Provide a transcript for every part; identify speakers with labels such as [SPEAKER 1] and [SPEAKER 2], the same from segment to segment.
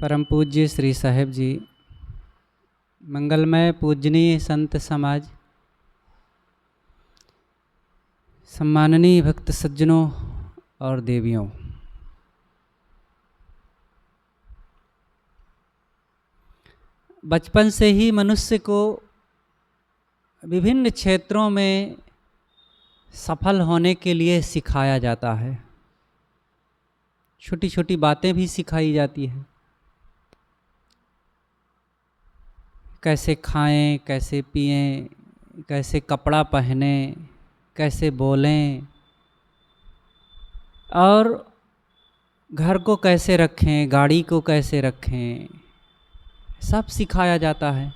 [SPEAKER 1] परम पूज्य श्री साहेब जी, मंगलमय पूजनीय संत समाज, सम्माननीय भक्त सज्जनों और देवियों, बचपन से ही मनुष्य को विभिन्न क्षेत्रों में सफल होने के लिए सिखाया जाता है। छोटी छोटी बातें भी सिखाई जाती हैं, कैसे खाएं, कैसे पिएं, कैसे कपड़ा पहनें, कैसे बोलें और घर को कैसे रखें, गाड़ी को कैसे रखें, सब सिखाया जाता है।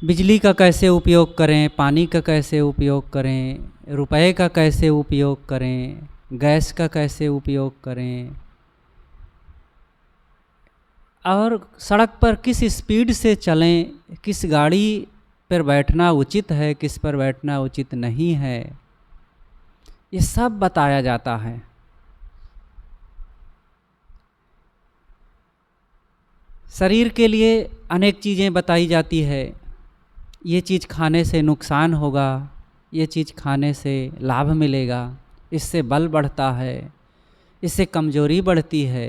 [SPEAKER 1] बिजली का कैसे उपयोग करें, पानी का कैसे उपयोग करें, रुपए का कैसे उपयोग करें, गैस का कैसे उपयोग करें और सड़क पर किस स्पीड से चलें, किस गाड़ी पर बैठना उचित है, किस पर बैठना उचित नहीं है, ये सब बताया जाता है। शरीर के लिए अनेक चीज़ें बताई जाती है। ये चीज़ खाने से नुकसान होगा, ये चीज़ खाने से लाभ मिलेगा, इससे बल बढ़ता है, इससे कमजोरी बढ़ती है,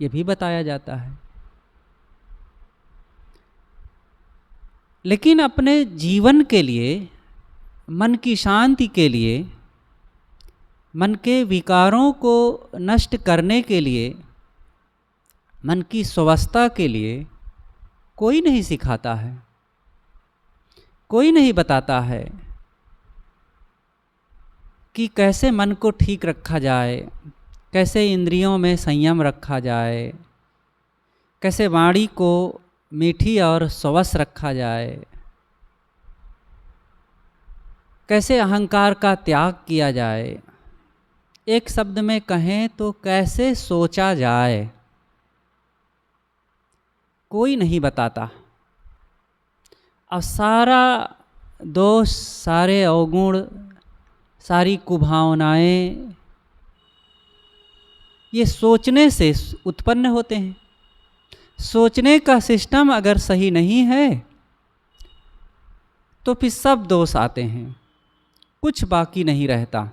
[SPEAKER 1] ये भी बताया जाता है। लेकिन अपने जीवन के लिए, मन की शांति के लिए, मन के विकारों को नष्ट करने के लिए, मन की स्वस्थता के लिए कोई नहीं सिखाता है, कोई नहीं बताता है कि कैसे मन को ठीक रखा जाए, कैसे इंद्रियों में संयम रखा जाए, कैसे वाणी को मीठी और स्वस्थ रखा जाए, कैसे अहंकार का त्याग किया जाए। एक शब्द में कहें तो कैसे सोचा जाए, कोई नहीं बताता। और सारा दोष, सारे अवगुण, सारी कुभावनाएं ये सोचने से उत्पन्न होते हैं। सोचने का सिस्टम अगर सही नहीं है तो फिर सब दोष आते हैं, कुछ बाकी नहीं रहता।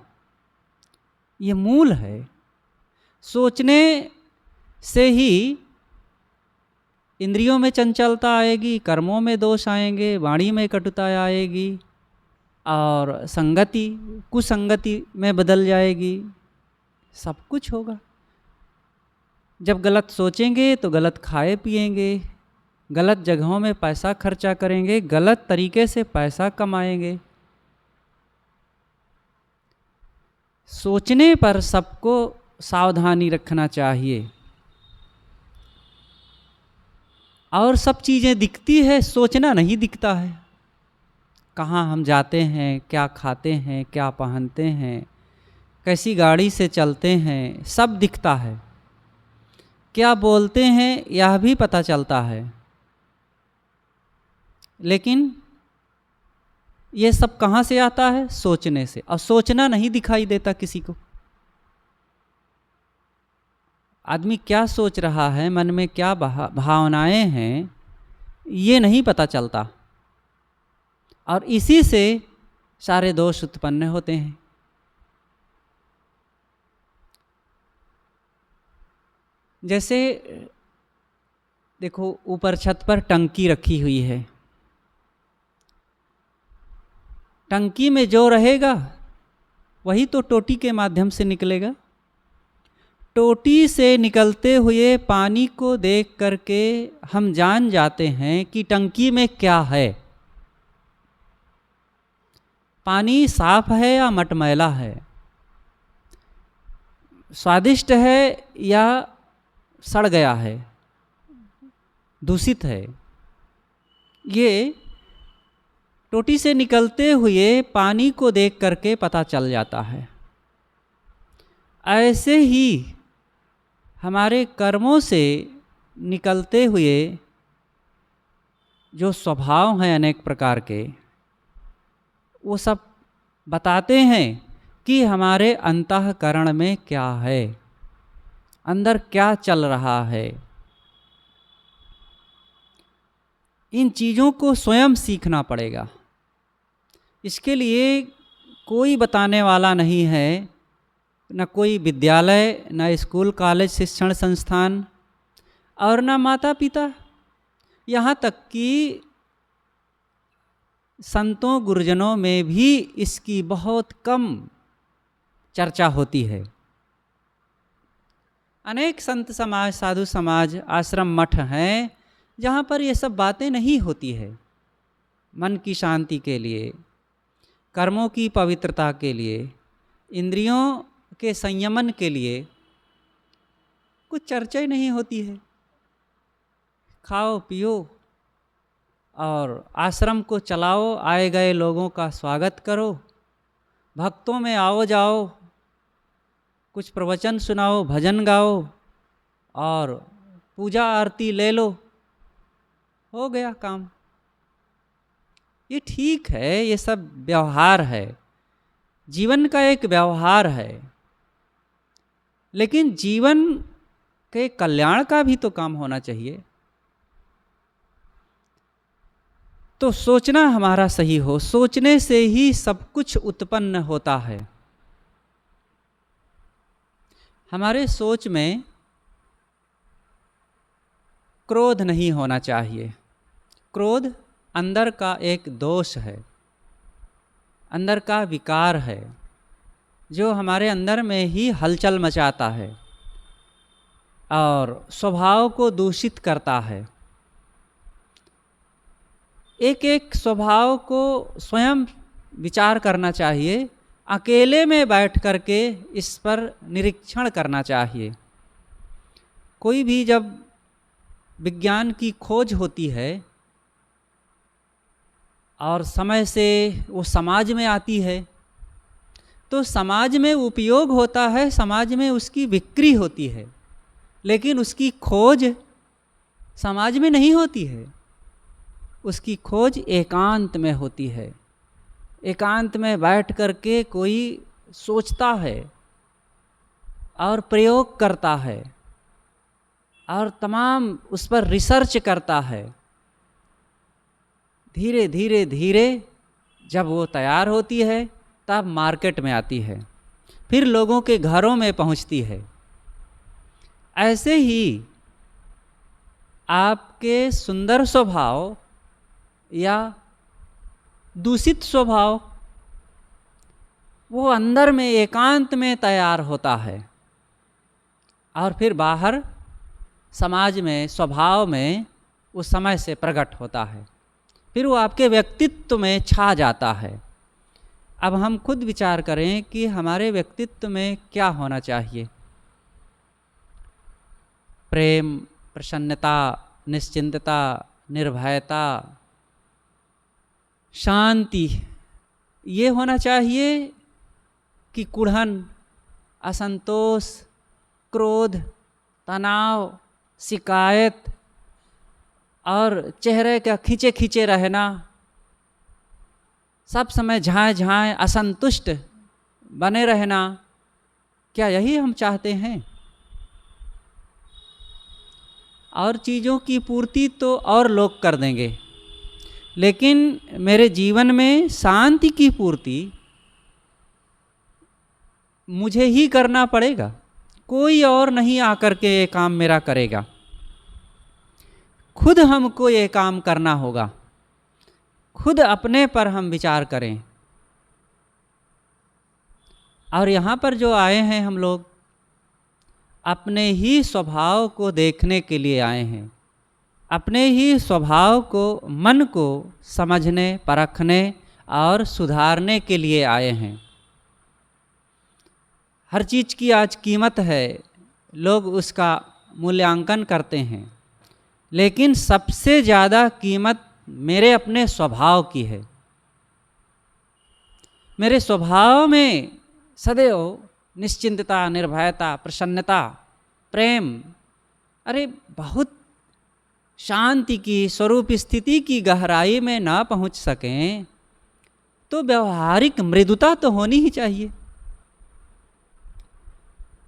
[SPEAKER 1] ये मूल है। सोचने से ही इंद्रियों में चंचलता आएगी, कर्मों में दोष आएंगे, वाणी में कटुता आएगी और संगति कुसंगति में बदल जाएगी, सब कुछ होगा। जब गलत सोचेंगे तो गलत खाए पिएंगे, गलत जगहों में पैसा खर्चा करेंगे, गलत तरीके से पैसा कमाएंगे। सोचने पर सबको सावधानी रखना चाहिए। और सब चीज़ें दिखती है, सोचना नहीं दिखता है। कहाँ हम जाते हैं, क्या खाते हैं, क्या पहनते हैं, कैसी गाड़ी से चलते हैं, सब दिखता है। क्या बोलते हैं यह भी पता चलता है, लेकिन ये सब कहाँ से आता है? सोचने से। और सोचना नहीं दिखाई देता किसी को। आदमी क्या सोच रहा है, मन में क्या भावनाएं हैं, ये नहीं पता चलता और इसी से सारे दोष उत्पन्न होते हैं। जैसे देखो, ऊपर छत पर टंकी रखी हुई है। टंकी में जो रहेगा वही तो टोटी के माध्यम से निकलेगा। टोटी से निकलते हुए पानी को देख करके हम जान जाते हैं कि टंकी में क्या है। पानी साफ है या मटमैला है, स्वादिष्ट है या सड़ गया है, दूषित है, ये टोटी से निकलते हुए पानी को देख करके पता चल जाता है। ऐसे ही हमारे कर्मों से निकलते हुए जो स्वभाव हैं अनेक प्रकार के, वो सब बताते हैं कि हमारे अंतःकरण में क्या है। अंदर क्या चल रहा है, इन चीज़ों को स्वयं सीखना पड़ेगा। इसके लिए कोई बताने वाला नहीं है, न कोई विद्यालय, न स्कूल कॉलेज शिक्षण संस्थान और न माता पिता, यहाँ तक कि संतों गुरुजनों में भी इसकी बहुत कम चर्चा होती है। अनेक संत समाज, साधु समाज, आश्रम, मठ हैं जहाँ पर ये सब बातें नहीं होती है। मन की शांति के लिए, कर्मों की पवित्रता के लिए, इंद्रियों के संयमन के लिए कुछ चर्चा ही नहीं होती है। खाओ पियो और आश्रम को चलाओ, आए गए लोगों का स्वागत करो, भक्तों में आओ जाओ, कुछ प्रवचन सुनाओ, भजन गाओ और पूजा आरती ले लो, हो गया काम। ये ठीक है, ये सब व्यवहार है, जीवन का एक व्यवहार है, लेकिन जीवन के कल्याण का भी तो काम होना चाहिए। तो सोचना हमारा सही हो, सोचने से ही सब कुछ उत्पन्न होता है। हमारे सोच में क्रोध नहीं होना चाहिए। क्रोध अंदर का एक दोष है, अंदर का विकार है, जो हमारे अंदर में ही हलचल मचाता है और स्वभाव को दूषित करता है। एक एक स्वभाव को स्वयं विचार करना चाहिए, अकेले में बैठ करके इस पर निरीक्षण करना चाहिए। कोई भी जब विज्ञान की खोज होती है और समय से वो समाज में आती है, तो समाज में उपयोग होता है, समाज में उसकी बिक्री होती है, लेकिन उसकी खोज समाज में नहीं होती है। उसकी खोज एकांत में होती है। एकांत में बैठ करके कोई सोचता है और प्रयोग करता है और तमाम उस पर रिसर्च करता है। धीरे धीरे धीरे जब वो तैयार होती है तब मार्केट में आती है, फिर लोगों के घरों में पहुंचती है। ऐसे ही आपके सुंदर स्वभाव या दूषित स्वभाव वो अंदर में एकांत में तैयार होता है और फिर बाहर समाज में, स्वभाव में उस समय से प्रकट होता है, फिर वो आपके व्यक्तित्व में छा जाता है। अब हम खुद विचार करें कि हमारे व्यक्तित्व में क्या होना चाहिए। प्रेम, प्रसन्नता, निश्चिंतता, निर्भयता, शांति, ये होना चाहिए कि कुढ़न, असंतोष, क्रोध, तनाव, शिकायत और चेहरे का खींचे खींचे रहना, सब समय झाएँ झाएँ असंतुष्ट बने रहना, क्या यही हम चाहते हैं? और चीज़ों की पूर्ति तो और लोग कर देंगे, लेकिन मेरे जीवन में शांति की पूर्ति मुझे ही करना पड़ेगा, कोई और नहीं आकर के ये काम मेरा करेगा। खुद हमको ये काम करना होगा, खुद अपने पर हम विचार करें। और यहाँ पर जो आए हैं हम लोग, अपने ही स्वभाव को देखने के लिए आए हैं, अपने ही स्वभाव को, मन को समझने, परखने और सुधारने के लिए आए हैं। हर चीज़ की आज कीमत है, लोग उसका मूल्यांकन करते हैं, लेकिन सबसे ज़्यादा कीमत मेरे अपने स्वभाव की है। मेरे स्वभाव में सदैव निश्चिंतता, निर्भयता, प्रसन्नता, प्रेम, अरे बहुत शांति की स्वरूप स्थिति की गहराई में ना पहुंच सकें तो व्यवहारिक मृदुता तो होनी ही चाहिए।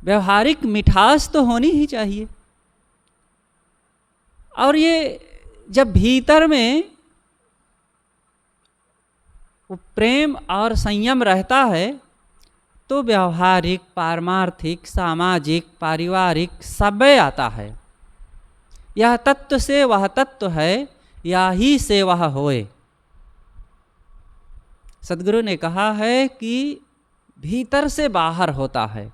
[SPEAKER 1] व्यवहारिक मिठास तो होनी ही चाहिए। और ये जब भीतर में वो प्रेम और संयम रहता है तो व्यवहारिक, पारमार्थिक, सामाजिक, पारिवारिक सब आता है। यह तत्व से वह तत्व है, या ही से वह होए। सद्गुरु ने कहा है कि भीतर से बाहर होता है,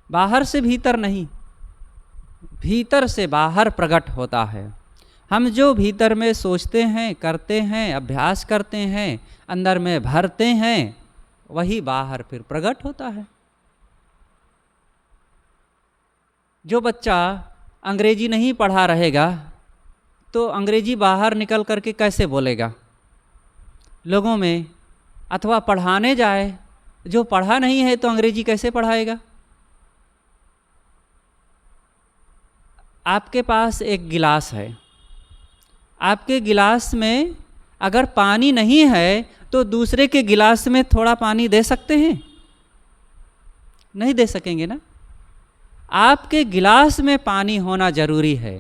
[SPEAKER 1] बाहर से भीतर नहीं, भीतर से बाहर प्रकट होता है। हम जो भीतर में सोचते हैं, करते हैं, अभ्यास करते हैं, अंदर में भरते हैं, वही बाहर फिर प्रकट होता है। जो बच्चा अंग्रेजी नहीं पढ़ा रहेगा तो अंग्रेजी बाहर निकल करके कैसे बोलेगा लोगों में, अथवा पढ़ाने जाए, जो पढ़ा नहीं है तो अंग्रेजी कैसे पढ़ाएगा। आपके पास एक गिलास है, आपके गिलास में अगर पानी नहीं है तो दूसरे के गिलास में थोड़ा पानी दे सकते हैं? नहीं दे सकेंगे ना। आपके गिलास में पानी होना जरूरी है,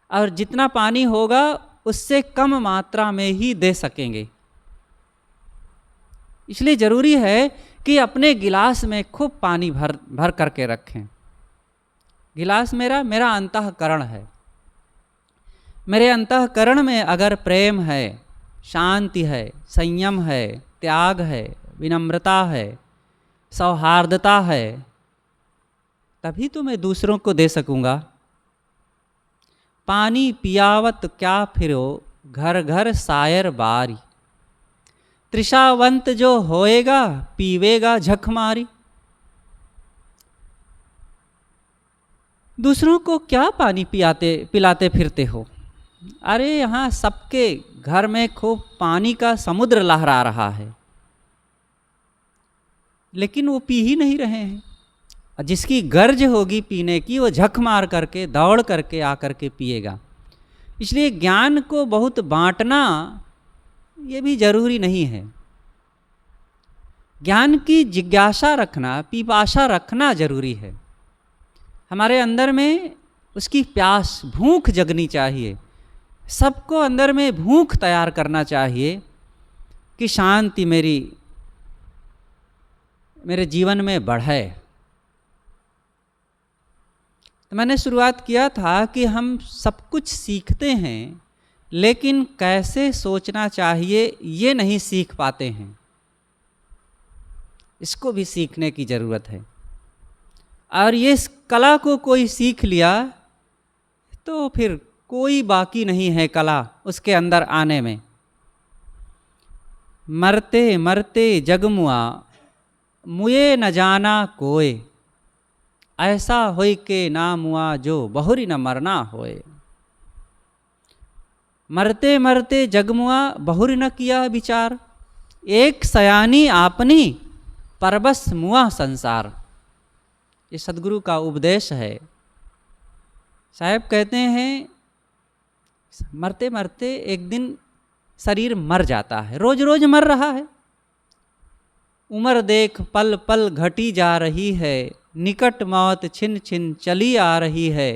[SPEAKER 1] और जितना पानी होगा उससे कम मात्रा में ही दे सकेंगे। इसलिए जरूरी है कि अपने गिलास में खूब पानी भर करके रखें। गिलास मेरा अंतःकरण है। मेरे अंतःकरण में अगर प्रेम है, शांति है, संयम है, त्याग है, विनम्रता है, सौहार्दता है, तभी तो मैं दूसरों को दे सकूँगा। पानी पियावत क्या फिरो, घर घर सायर बारी। तृषावंत जो होएगा, पीवेगा झक मारी। दूसरों को क्या पानी पिलाते फिरते हो? अरे यहाँ सबके घर में खूब पानी का समुद्र लहरा रहा है, लेकिन वो पी ही नहीं रहे हैं। और जिसकी गर्ज होगी पीने की, वो झक मार करके, दौड़ करके आकर के पिएगा। इसलिए ज्ञान को बहुत बांटना ये भी जरूरी नहीं है। ज्ञान की जिज्ञासा रखना, पिपासा रखना जरूरी है। हमारे अंदर में उसकी प्यास, भूख जगनी चाहिए। सबको अंदर में भूख तैयार करना चाहिए कि शांति मेरे जीवन में बढ़े। तो मैंने शुरुआत किया था कि हम सब कुछ सीखते हैं, लेकिन कैसे सोचना चाहिए ये नहीं सीख पाते हैं। इसको भी सीखने की ज़रूरत है। और ये इस कला को कोई सीख लिया तो फिर कोई बाकी नहीं है कला उसके अंदर आने में। मरते मरते जगमुआ, मुए न जाना कोय। ऐसा होय के ना मुआ, जो बहुरी न मरना होए। मरते मरते जगमुआ, बहुरी न किया विचार। एक सयानी आपनी, परबस मुआ संसार। ये सद्गुरु का उपदेश है। साहब कहते हैं मरते मरते एक दिन शरीर मर जाता है, रोज रोज मर रहा है। उम्र देख पल पल घटी जा रही है, निकट मौत छिन छिन चली आ रही है।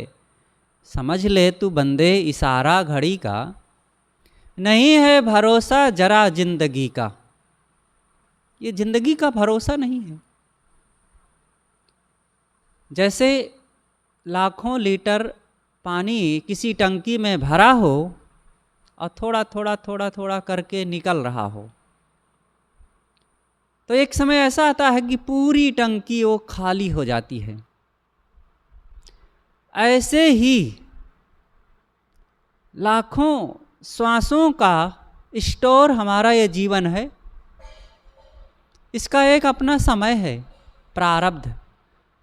[SPEAKER 1] समझ ले तू बंदे इशारा घड़ी का, नहीं है भरोसा जरा जिंदगी का। ये जिंदगी का भरोसा नहीं है। जैसे लाखों लीटर पानी किसी टंकी में भरा हो और थोड़ा थोड़ा थोड़ा थोड़ा करके निकल रहा हो, तो एक समय ऐसा आता है कि पूरी टंकी वो खाली हो जाती है। ऐसे ही लाखों श्वासों का स्टोर हमारा ये जीवन है। इसका एक अपना समय है, प्रारब्ध।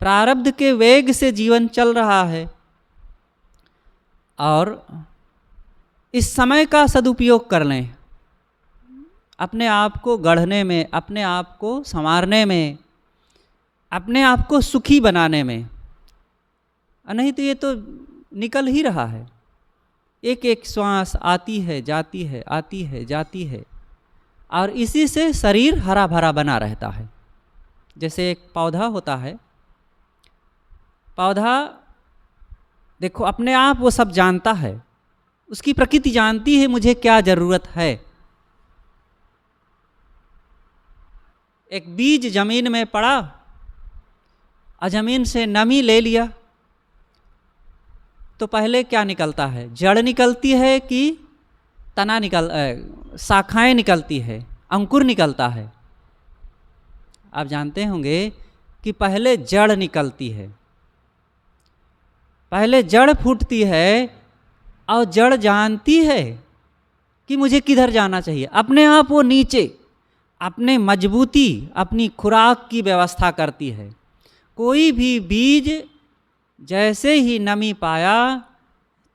[SPEAKER 1] प्रारब्ध के वेग से जीवन चल रहा है, और इस समय का सदुपयोग कर लें, अपने आप को गढ़ने में, अपने आप को संवारने में, अपने आप को सुखी बनाने में। नहीं तो ये तो निकल ही रहा है। एक एक श्वास आती है जाती है, आती है जाती है, और इसी से शरीर हरा भरा बना रहता है। जैसे एक पौधा होता है, पौधा देखो अपने आप वो सब जानता है, उसकी प्रकृति जानती है मुझे क्या ज़रूरत है। एक बीज जमीन में पड़ा और जमीन से नमी ले लिया तो पहले क्या निकलता है, जड़ निकलती है कि तना शाखाएं निकलती है, अंकुर निकलता है। आप जानते होंगे कि पहले जड़ निकलती है, पहले जड़ फूटती है और जड़ जानती है कि मुझे किधर जाना चाहिए। अपने आप वो नीचे अपने मजबूती अपनी खुराक की व्यवस्था करती है। कोई भी बीज जैसे ही नमी पाया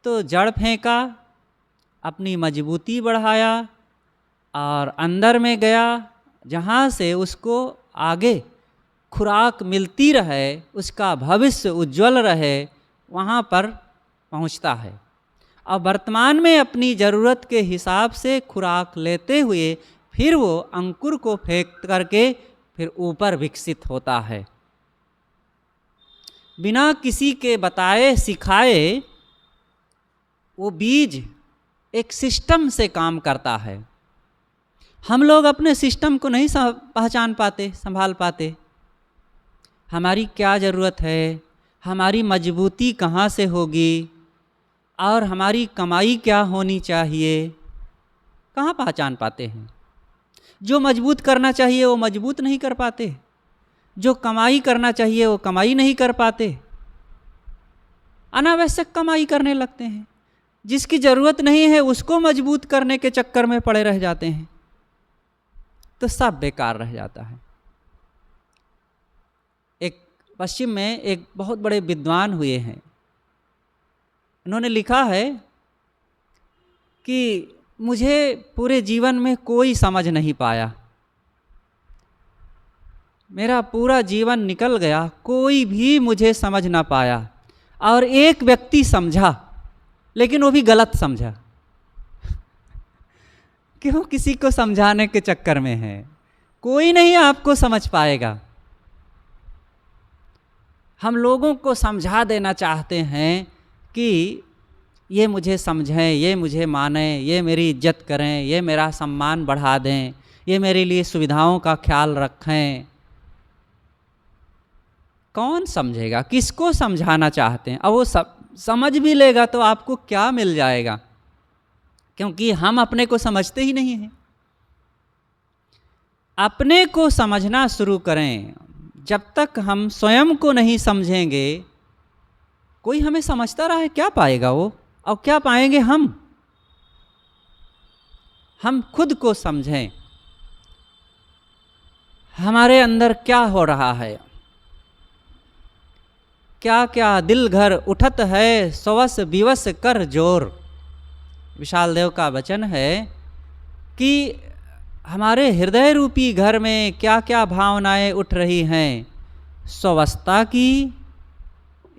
[SPEAKER 1] तो जड़ फेंका, अपनी मजबूती बढ़ाया और अंदर में गया, जहाँ से उसको आगे खुराक मिलती रहे, उसका भविष्य उज्जवल रहे, वहाँ पर पहुँचता है। और वर्तमान में अपनी ज़रूरत के हिसाब से खुराक लेते हुए फिर वो अंकुर को फेंक करके फिर ऊपर विकसित होता है। बिना किसी के बताए सिखाए वो बीज एक सिस्टम से काम करता है। हम लोग अपने सिस्टम को नहीं पहचान पाते, संभाल पाते। हमारी क्या ज़रूरत है, हमारी मजबूती कहाँ से होगी और हमारी कमाई क्या होनी चाहिए, कहाँ पहचान पाते हैं। जो मजबूत करना चाहिए वो मजबूत नहीं कर पाते, जो कमाई करना चाहिए वो कमाई नहीं कर पाते, अनावश्यक कमाई करने लगते हैं। जिसकी ज़रूरत नहीं है उसको मजबूत करने के चक्कर में पड़े रह जाते हैं, तो सब बेकार रह जाता है। एक पश्चिम में एक बहुत बड़े विद्वान हुए हैं, उन्होंने लिखा है कि मुझे पूरे जीवन में कोई समझ नहीं पाया, मेरा पूरा जीवन निकल गया, कोई भी मुझे समझ ना पाया, और एक व्यक्ति समझा लेकिन वो भी गलत समझा। क्यों किसी को समझाने के चक्कर में है, कोई नहीं आपको समझ पाएगा। हम लोगों को समझा देना चाहते हैं कि ये मुझे समझें, ये मुझे मानें, ये मेरी इज्जत करें, ये मेरा सम्मान बढ़ा दें, ये मेरे लिए सुविधाओं का ख्याल रखें। कौन समझेगा, किसको समझाना चाहते हैं? अब वो समझ भी लेगा तो आपको क्या मिल जाएगा, क्योंकि हम अपने को समझते ही नहीं हैं। अपने को समझना शुरू करें। जब तक हम स्वयं को नहीं समझेंगे, कोई हमें समझता रहा है क्या पाएगा वो, और क्या पाएंगे हम खुद को समझें। हमारे अंदर क्या हो रहा है, क्या क्या दिल घर उठत है, सवस विवश कर जोर। विशाल देव का वचन है कि हमारे हृदय रूपी घर में क्या क्या भावनाएं उठ रही हैं, स्वस्थता की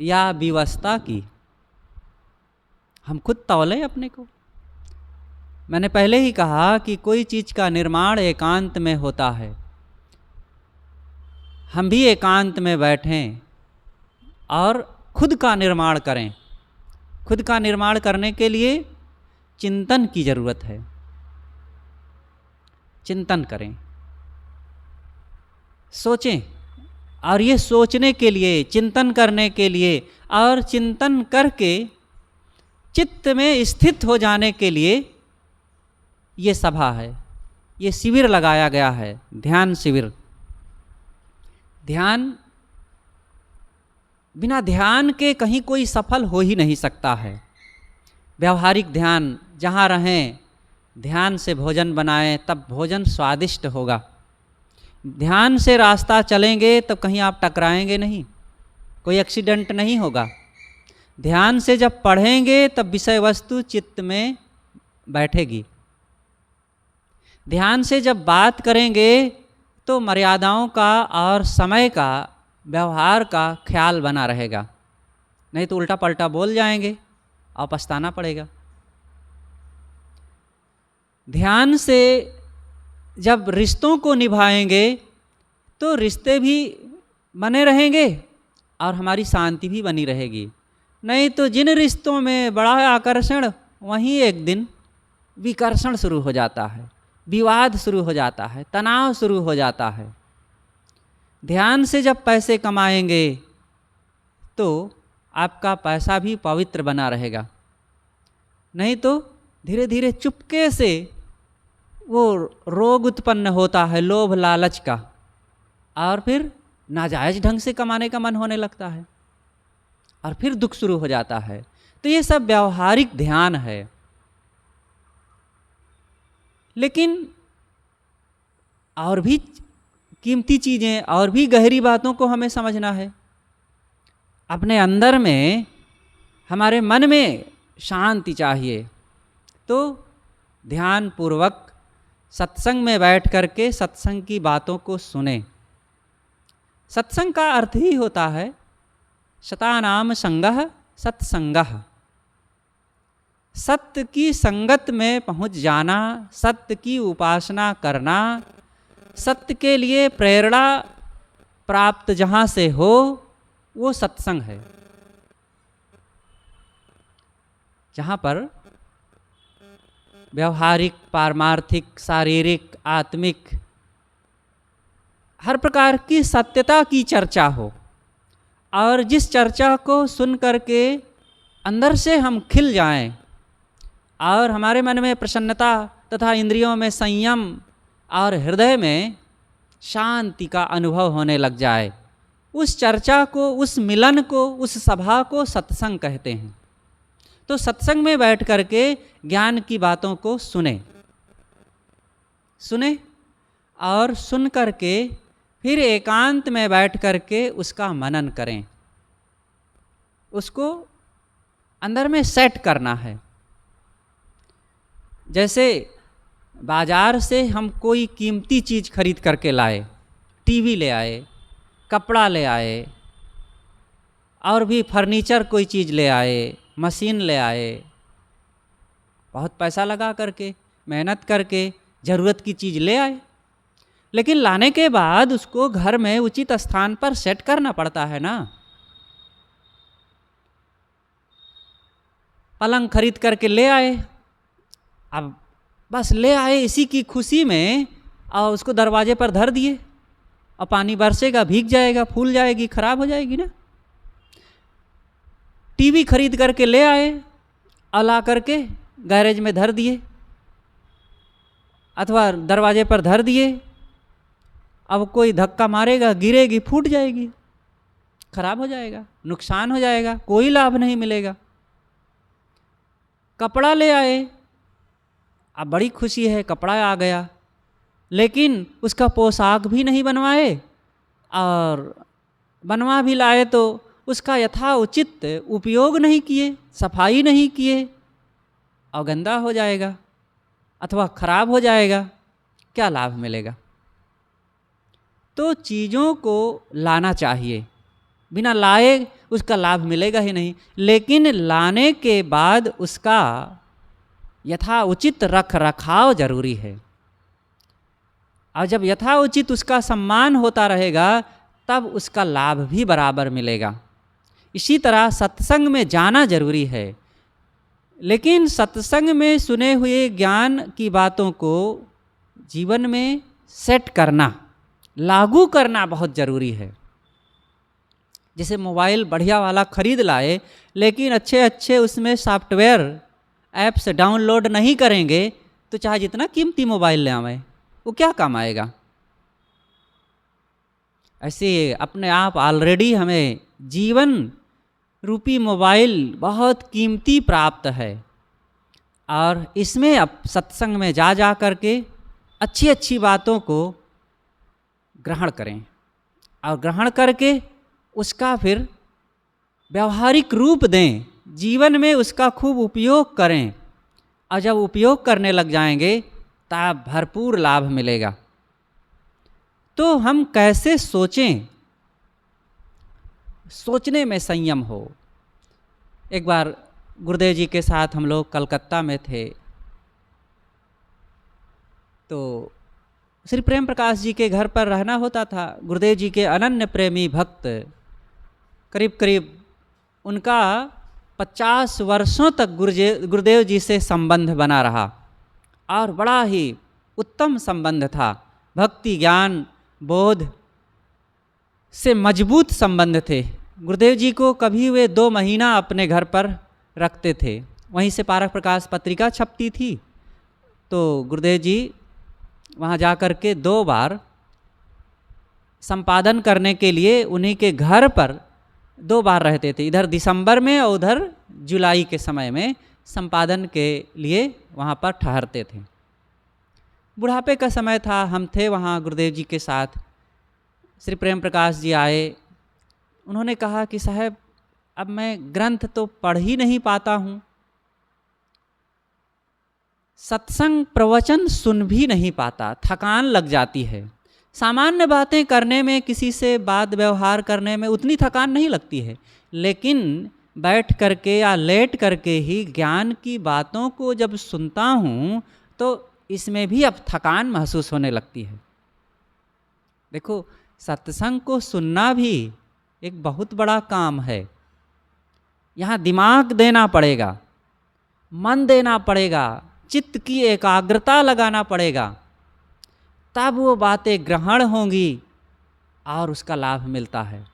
[SPEAKER 1] या विवस्था की। हम खुद तौलें अपने को। मैंने पहले ही कहा कि कोई चीज़ का निर्माण एकांत में होता है। हम भी एकांत में बैठें और खुद का निर्माण करें। खुद का निर्माण करने के लिए चिंतन की ज़रूरत है। चिंतन करें, सोचें, और ये सोचने के लिए, चिंतन करने के लिए और चिंतन करके चित्त में स्थित हो जाने के लिए ये सभा है, ये शिविर लगाया गया है, ध्यान शिविर। ध्यान, बिना ध्यान के कहीं कोई सफल हो ही नहीं सकता है। व्यावहारिक ध्यान, जहाँ रहें ध्यान से भोजन बनाएं, तब भोजन स्वादिष्ट होगा। ध्यान से रास्ता चलेंगे तब कहीं आप टकराएंगे नहीं, कोई एक्सीडेंट नहीं होगा। ध्यान से जब पढ़ेंगे तब विषय वस्तु चित्त में बैठेगी। ध्यान से जब बात करेंगे तो मर्यादाओं का और समय का, व्यवहार का ख्याल बना रहेगा, नहीं तो उल्टा पलटा बोल जाएंगे और पछताना पड़ेगा। ध्यान से जब रिश्तों को निभाएंगे तो रिश्ते भी बने रहेंगे और हमारी शांति भी बनी रहेगी। नहीं तो जिन रिश्तों में बड़ा आकर्षण, वहीं एक दिन विकर्षण शुरू हो जाता है, विवाद शुरू हो जाता है, तनाव शुरू हो जाता है। ध्यान से जब पैसे कमाएंगे तो आपका पैसा भी पवित्र बना रहेगा, नहीं तो धीरे धीरे चुपके से वो रोग उत्पन्न होता है लोभ लालच का, और फिर नाजायज ढंग से कमाने का मन होने लगता है और फिर दुख शुरू हो जाता है। तो ये सब व्यावहारिक ध्यान है। लेकिन और भी कीमती चीज़ें और भी गहरी बातों को हमें समझना है। अपने अंदर में, हमारे मन में शांति चाहिए, तो ध्यान पूर्वक सत्संग में बैठ करके सत्संग की बातों को सुने। सत्संग का अर्थ ही होता है शतानाम संगः सत्संगः, सत्य की संगत में पहुंच जाना, सत्य की उपासना करना, सत्य के लिए प्रेरणा प्राप्त जहाँ से हो वो सत्संग है। जहाँ पर व्यवहारिक, पारमार्थिक, शारीरिक, आत्मिक हर प्रकार की सत्यता की चर्चा हो, और जिस चर्चा को सुन करके अंदर से हम खिल जाएं और हमारे मन में प्रसन्नता तथा इंद्रियों में संयम और हृदय में शांति का अनुभव होने लग जाए, उस चर्चा को, उस मिलन को, उस सभा को सत्संग कहते हैं। तो सत्संग में बैठ करके ज्ञान की बातों को सुने और सुन करके फिर एकांत में बैठ करके उसका मनन करें, उसको अंदर में सेट करना है। जैसे बाजार से हम कोई कीमती चीज़ खरीद करके लाए, टीवी ले आए, कपड़ा ले आए, और भी फर्नीचर कोई चीज़ ले आए, मशीन ले आए, बहुत पैसा लगा करके, मेहनत करके ज़रूरत की चीज़ ले आए, लेकिन लाने के बाद उसको घर में उचित स्थान पर सेट करना पड़ता है ना। पलंग खरीद करके ले आए, अब बस ले आए इसी की खुशी में, और उसको दरवाजे पर धर दिए, और पानी बरसेगा, भीग जाएगा, फूल जाएगी, खराब हो जाएगी ना। टीवी खरीद करके ले आए और ला करके गैरेज में धर दिए अथवा दरवाजे पर धर दिए, अब कोई धक्का मारेगा, गिरेगी, फूट जाएगी, खराब हो जाएगा, नुकसान हो जाएगा, कोई लाभ नहीं मिलेगा। कपड़ा ले आए, अब बड़ी खुशी है, कपड़ा आ गया, लेकिन उसका पोशाक भी नहीं बनवाए, और बनवा भी लाए तो उसका यथाउचित उपयोग नहीं किए, सफाई नहीं किए, और गंदा हो जाएगा अथवा खराब हो जाएगा, क्या लाभ मिलेगा। तो चीज़ों को लाना चाहिए, बिना लाए उसका लाभ मिलेगा ही नहीं, लेकिन लाने के बाद उसका यथाउचित रख रखाव जरूरी है, और जब यथाउचित उसका सम्मान होता रहेगा तब उसका लाभ भी बराबर मिलेगा। इसी तरह सत्संग में जाना जरूरी है, लेकिन सत्संग में सुने हुए ज्ञान की बातों को जीवन में सेट करना, लागू करना बहुत ज़रूरी है। जैसे मोबाइल बढ़िया वाला खरीद लाए, लेकिन अच्छे अच्छे उसमें सॉफ्टवेयर ऐप्स डाउनलोड नहीं करेंगे तो चाहे जितना कीमती मोबाइल ले आवें, वो क्या काम आएगा। ऐसे अपने आप ऑलरेडी हमें जीवन रूपी मोबाइल बहुत कीमती प्राप्त है, और इसमें अब सत्संग में जा करके अच्छी अच्छी बातों को ग्रहण करें, और ग्रहण करके उसका फिर व्यवहारिक रूप दें, जीवन में उसका खूब उपयोग करें, और जब उपयोग करने लग जाएंगे तब भरपूर लाभ मिलेगा। तो हम कैसे सोचें, सोचने में संयम हो। एक बार गुरुदेव जी के साथ हम लोग कलकत्ता में थे, तो श्री प्रेम प्रकाश जी के घर पर रहना होता था। गुरुदेव जी के अनन्य प्रेमी भक्त, करीब करीब उनका 50 वर्षों तक गुरुदेव जी से संबंध बना रहा और बड़ा ही उत्तम संबंध था। भक्ति, ज्ञान, बोध से मजबूत संबंध थे। गुरुदेव जी को कभी वे 2 महीना अपने घर पर रखते थे। वहीं से पारक प्रकाश पत्रिका छपती थी, तो गुरुदेव जी वहाँ जा कर के 2 बार संपादन करने के लिए उन्हीं के घर पर 2 बार रहते थे। इधर दिसंबर में और उधर जुलाई के समय में संपादन के लिए वहाँ पर ठहरते थे। बुढ़ापे का समय था, हम थे वहाँ गुरुदेव जी के साथ। श्री प्रेम प्रकाश जी आए, उन्होंने कहा कि साहब अब मैं ग्रंथ तो पढ़ ही नहीं पाता हूँ, सत्संग प्रवचन सुन भी नहीं पाता, थकान लग जाती है। सामान्य बातें करने में, किसी से बात व्यवहार करने में उतनी थकान नहीं लगती है, लेकिन बैठ करके या लेट करके ही ज्ञान की बातों को जब सुनता हूँ तो इसमें भी अब थकान महसूस होने लगती है। देखो, सत्संग को सुनना भी एक बहुत बड़ा काम है। यहाँ दिमाग देना पड़ेगा, मन देना पड़ेगा, चित्त की एकाग्रता लगाना पड़ेगा, तब वो बातें ग्रहण होंगी और उसका लाभ मिलता है।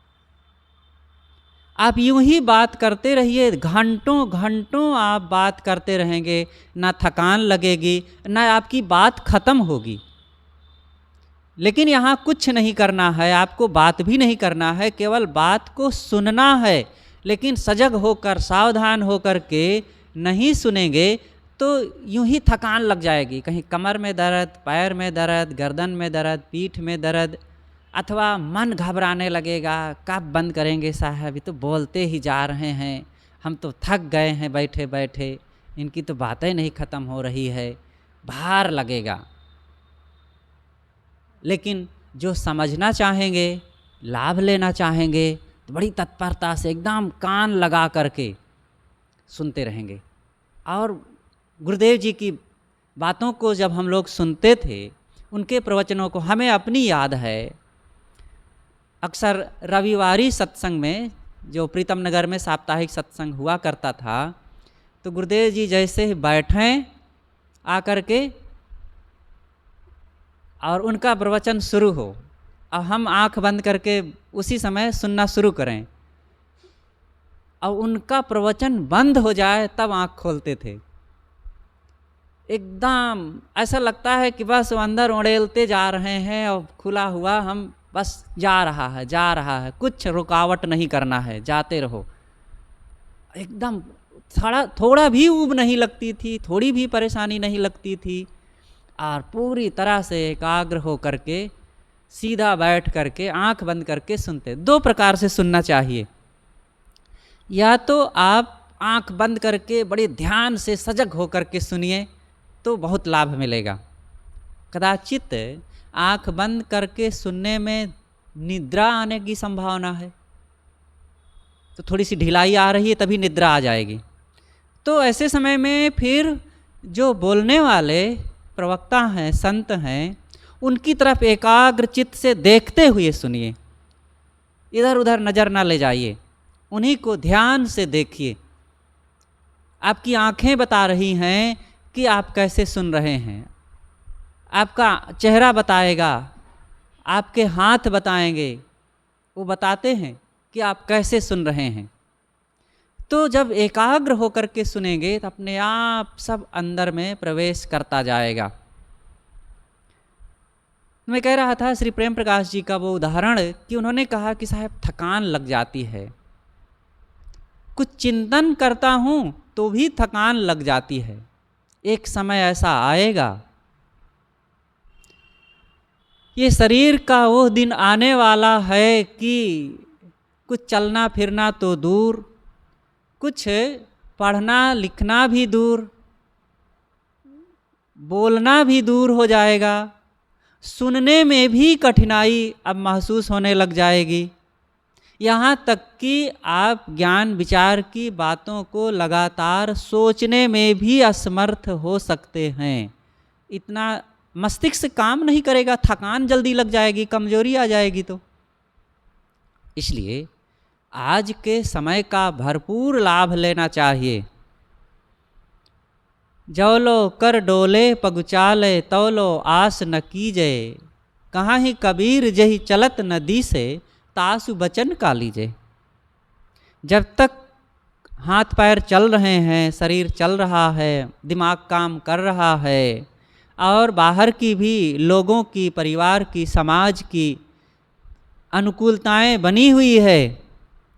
[SPEAKER 1] आप यूं ही बात करते रहिए, घंटों घंटों आप बात करते रहेंगे, ना थकान लगेगी, ना आपकी बात खत्म होगी। लेकिन यहाँ कुछ नहीं करना है, आपको बात भी नहीं करना है, केवल बात को सुनना है। लेकिन सजग होकर, सावधान होकर के नहीं सुनेंगे तो यूं ही थकान लग जाएगी। कहीं कमर में दर्द, पैर में दर्द, गर्दन में दर्द, पीठ में दर्द, अथवा मन घबराने लगेगा। कब बंद करेंगे साहब, ये तो बोलते ही जा रहे हैं, हम तो थक गए हैं बैठे बैठे, इनकी तो बातें नहीं ख़त्म हो रही है, भार लगेगा। लेकिन जो समझना चाहेंगे, लाभ लेना चाहेंगे, तो बड़ी तत्परता से एकदम कान लगा करके सुनते रहेंगे। और गुरुदेव जी की बातों को जब हम लोग सुनते थे, उनके प्रवचनों को, हमें अपनी याद है, अक्सर रविवारी सत्संग में, जो प्रीतम नगर में साप्ताहिक सत्संग हुआ करता था, तो गुरुदेव जी जैसे बैठें आकर के और उनका प्रवचन शुरू हो, अब हम आंख बंद करके उसी समय सुनना शुरू करें, और उनका प्रवचन बंद हो जाए तब आंख खोलते थे। एकदम ऐसा लगता है कि बस वो अंदर उड़ेलते जा रहे हैं और खुला हुआ, हम बस जा रहा है, कुछ रुकावट नहीं करना है, जाते रहो। एकदम थोड़ा भी ऊब नहीं लगती थी, थोड़ी भी परेशानी नहीं लगती थी, और पूरी तरह से एकाग्र हो करके सीधा बैठ करके आंख बंद करके सुनते। 2 प्रकार से सुनना चाहिए, या तो आप आंख बंद करके बड़े ध्यान से सजग हो करके सुनिए तो बहुत लाभ मिलेगा। कदाचित आंख बंद करके सुनने में निद्रा आने की संभावना है, तो थोड़ी सी ढिलाई आ रही है तभी निद्रा आ जाएगी। तो ऐसे समय में फिर जो बोलने वाले प्रवक्ता हैं, संत हैं, उनकी तरफ एकाग्र चित्त से देखते हुए सुनिए, इधर उधर नज़र ना ले जाइए, उन्हीं को ध्यान से देखिए। आपकी आंखें बता रही हैं कि आप कैसे सुन रहे हैं, आपका चेहरा बताएगा, आपके हाथ बताएंगे, वो बताते हैं कि आप कैसे सुन रहे हैं। तो जब एकाग्र होकर के सुनेंगे तो अपने आप सब अंदर में प्रवेश करता जाएगा। मैं कह रहा था श्री प्रेम प्रकाश जी का वो उदाहरण कि उन्होंने कहा कि साहब थकान लग जाती है, कुछ चिंतन करता हूँ तो भी थकान लग जाती है। एक समय ऐसा आएगा, ये शरीर का वो दिन आने वाला है कि कुछ चलना फिरना तो दूर, कुछ पढ़ना लिखना भी दूर, बोलना भी दूर हो जाएगा, सुनने में भी कठिनाई अब महसूस होने लग जाएगी। यहाँ तक कि आप ज्ञान विचार की बातों को लगातार सोचने में भी असमर्थ हो सकते हैं। इतना मस्तिष्क काम नहीं करेगा, थकान जल्दी लग जाएगी, कमजोरी आ जाएगी। तो इसलिए आज के समय का भरपूर लाभ लेना चाहिए। जौलो कर डोले पगुचाले तौलो आस न कीजे, कहाँ ही कबीर जही चलत नदी से तासु बचन का लीजे। जब तक हाथ पैर चल रहे हैं, शरीर चल रहा है, दिमाग काम कर रहा है और बाहर की भी लोगों की, परिवार की, समाज की अनुकूलताएं बनी हुई है,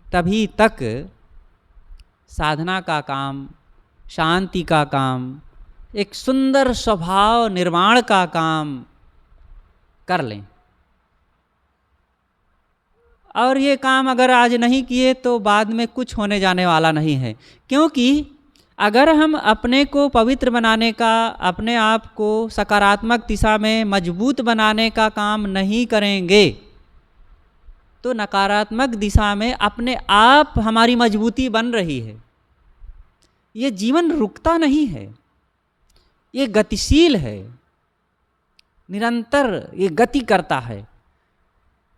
[SPEAKER 1] तभी तक साधना का काम, शांति का काम, एक सुंदर स्वभाव निर्माण का काम कर लें। और ये काम अगर आज नहीं किए तो बाद में कुछ होने जाने वाला नहीं है। क्योंकि अगर हम अपने को पवित्र बनाने का, अपने आप को सकारात्मक दिशा में मजबूत बनाने का काम नहीं करेंगे तो नकारात्मक दिशा में अपने आप हमारी मजबूती बन रही है। ये जीवन रुकता नहीं है, ये गतिशील है, निरंतर ये गति करता है।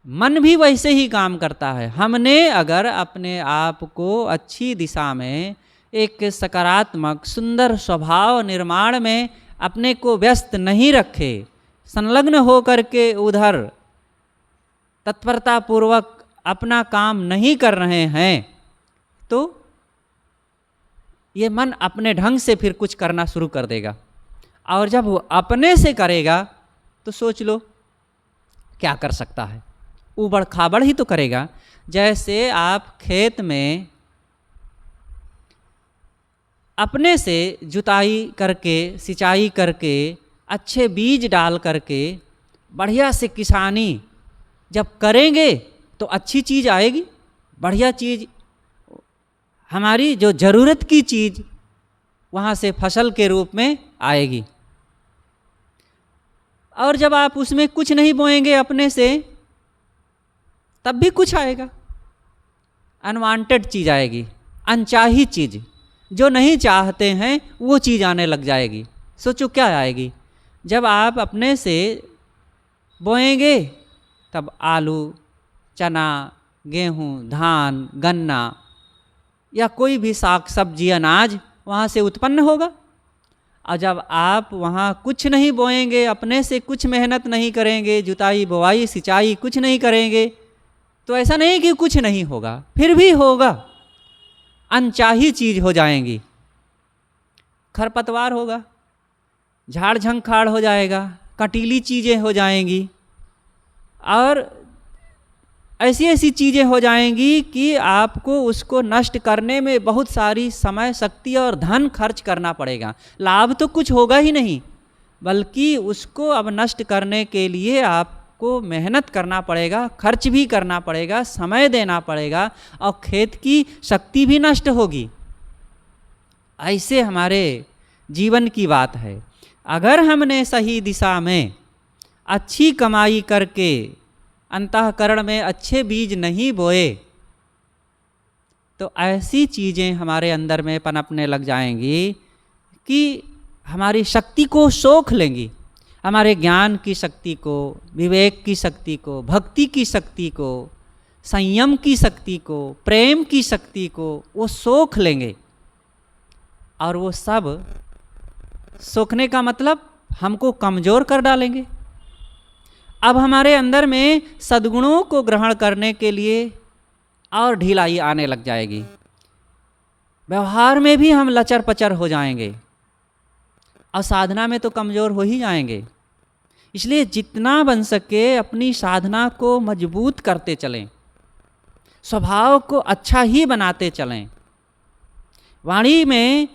[SPEAKER 1] मन भी वैसे ही काम करता है। हमने अगर अपने आप को अच्छी दिशा में, एक सकारात्मक सुंदर स्वभाव निर्माण में अपने को व्यस्त नहीं रखे, संलग्न हो करके उधर तत्परतापूर्वक अपना काम नहीं कर रहे हैं, तो ये मन अपने ढंग से फिर कुछ करना शुरू कर देगा। और जब वो अपने से करेगा तो सोच लो क्या कर सकता है, ऊबड़ खाबड़ ही तो करेगा। जैसे आप खेत में अपने से जुताई करके, सिंचाई करके, अच्छे बीज डाल करके बढ़िया से किसानी जब करेंगे तो अच्छी चीज़ आएगी, बढ़िया चीज़, हमारी जो ज़रूरत की चीज़ वहाँ से फसल के रूप में आएगी। और जब आप उसमें कुछ नहीं बोएंगे अपने से, तब भी कुछ आएगा, अनवांटेड चीज़ आएगी, अनचाही चीज़, जो नहीं चाहते हैं वो चीज़ आने लग जाएगी। सोचो क्या आएगी। जब आप अपने से बोएंगे तब आलू, चना, गेहूँ, धान, गन्ना या कोई भी साग सब्जी, अनाज वहाँ से उत्पन्न होगा। और जब आप वहाँ कुछ नहीं बोएंगे, अपने से कुछ मेहनत नहीं करेंगे, जुताई बुआई सिंचाई कुछ नहीं करेंगे, तो ऐसा नहीं कि कुछ नहीं होगा, फिर भी होगा। अनचाही चीज़ हो जाएंगी, खरपतवार होगा, झाड़ झंखाड़ हो जाएगा, कटीली चीज़ें हो जाएंगी और ऐसी ऐसी चीज़ें हो जाएंगी कि आपको उसको नष्ट करने में बहुत सारी समय, शक्ति और धन खर्च करना पड़ेगा। लाभ तो कुछ होगा ही नहीं, बल्कि उसको अब नष्ट करने के लिए आपको मेहनत करना पड़ेगा, खर्च भी करना पड़ेगा, समय देना पड़ेगा और खेत की शक्ति भी नष्ट होगी। ऐसे हमारे जीवन की बात है। अगर हमने सही दिशा में अच्छी कमाई करके अंतःकरण में अच्छे बीज नहीं बोए तो ऐसी चीज़ें हमारे अंदर में पनपने लग जाएंगी कि हमारी शक्ति को सोख लेंगी, हमारे ज्ञान की शक्ति को, विवेक की शक्ति को, भक्ति की शक्ति को, संयम की शक्ति को, प्रेम की शक्ति को वो सोख लेंगे। और वो सब सोखने का मतलब हमको कमज़ोर कर डालेंगे। अब हमारे अंदर में सद्गुणों को ग्रहण करने के लिए और ढिलाई आने लग जाएगी, व्यवहार में भी हम लचर पचर हो जाएंगे और साधना में तो कमज़ोर हो ही जाएंगे। इसलिए जितना बन सके अपनी साधना को मजबूत करते चलें, स्वभाव को अच्छा ही बनाते चलें, वाणी में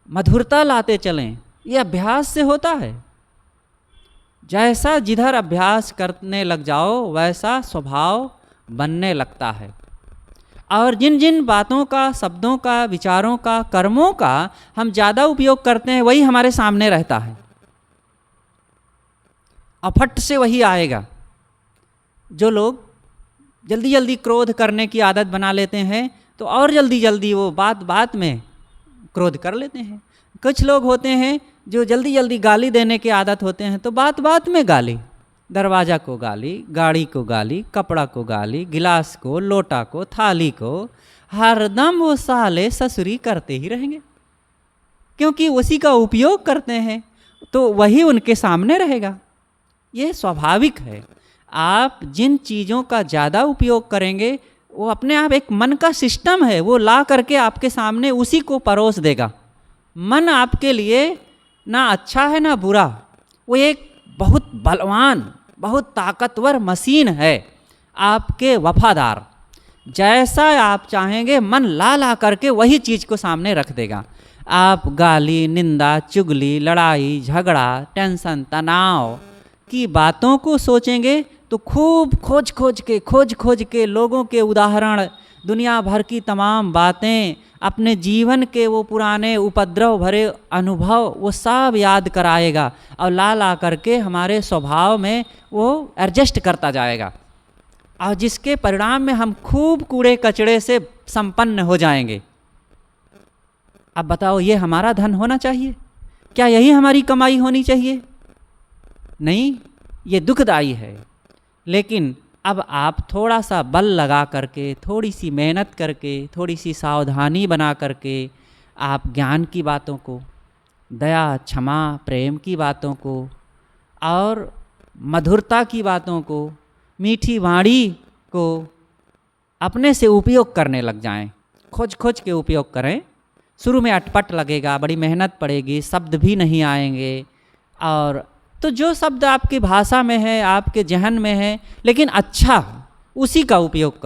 [SPEAKER 1] मधुरता लाते चलें। ये अभ्यास से होता है। जैसा जिधर अभ्यास करने लग जाओ वैसा स्वभाव बनने लगता है। और जिन जिन बातों का, शब्दों का, विचारों का, कर्मों का हम ज़्यादा उपयोग करते हैं वही हमारे सामने रहता है और फट से वही आएगा। जो लोग जल्दी जल्दी क्रोध करने की आदत बना लेते हैं तो और जल्दी जल्दी वो बात बात में क्रोध कर लेते हैं। कुछ लोग होते हैं जो जल्दी जल्दी गाली देने की आदत होते हैं, तो बात बात में गाली, दरवाज़ा को गाली, गाड़ी को गाली, कपड़ा को गाली, गिलास को, लोटा को, थाली को, हरदम वो साले ससुरी करते ही रहेंगे, क्योंकि उसी का उपयोग करते हैं तो वही उनके सामने रहेगा। ये स्वाभाविक है। आप जिन चीज़ों का ज़्यादा उपयोग करेंगे वो अपने आप एक मन का सिस्टम है, वो ला करके आपके सामने उसी को परोस देगा। मन आपके लिए ना अच्छा है ना बुरा, वो एक बहुत बलवान, बहुत ताकतवर मशीन है, आपके वफादार। जैसा आप चाहेंगे मन ला ला करके वही चीज़ को सामने रख देगा। आप गाली, निंदा, चुगली, लड़ाई, झगड़ा, टेंशन, तनाव की बातों को सोचेंगे तो खूब खोज खोज के लोगों के उदाहरण, दुनिया भर की तमाम बातें, अपने जीवन के वो पुराने उपद्रव भरे अनुभव, वो सब याद कराएगा और ला ला करके हमारे स्वभाव में वो एडजस्ट करता जाएगा, और जिसके परिणाम में हम खूब कूड़े कचड़े से संपन्न हो जाएंगे। अब बताओ, ये हमारा धन होना चाहिए? क्या यही हमारी कमाई होनी चाहिए? नहीं, ये दुखदाई है। लेकिन अब आप थोड़ा सा बल लगा करके, थोड़ी सी मेहनत करके, थोड़ी सी सावधानी बना करके आप ज्ञान की बातों को, दया, क्षमा, प्रेम की बातों को और मधुरता की बातों को, मीठी वाणी को अपने से उपयोग करने लग जाएं। खोज खोज के उपयोग करें। शुरू में अटपट लगेगा, बड़ी मेहनत पड़ेगी, शब्द भी नहीं आएंगे, और तो जो शब्द आपकी भाषा में है, आपके जहन में है, लेकिन अच्छा, उसी का उपयोग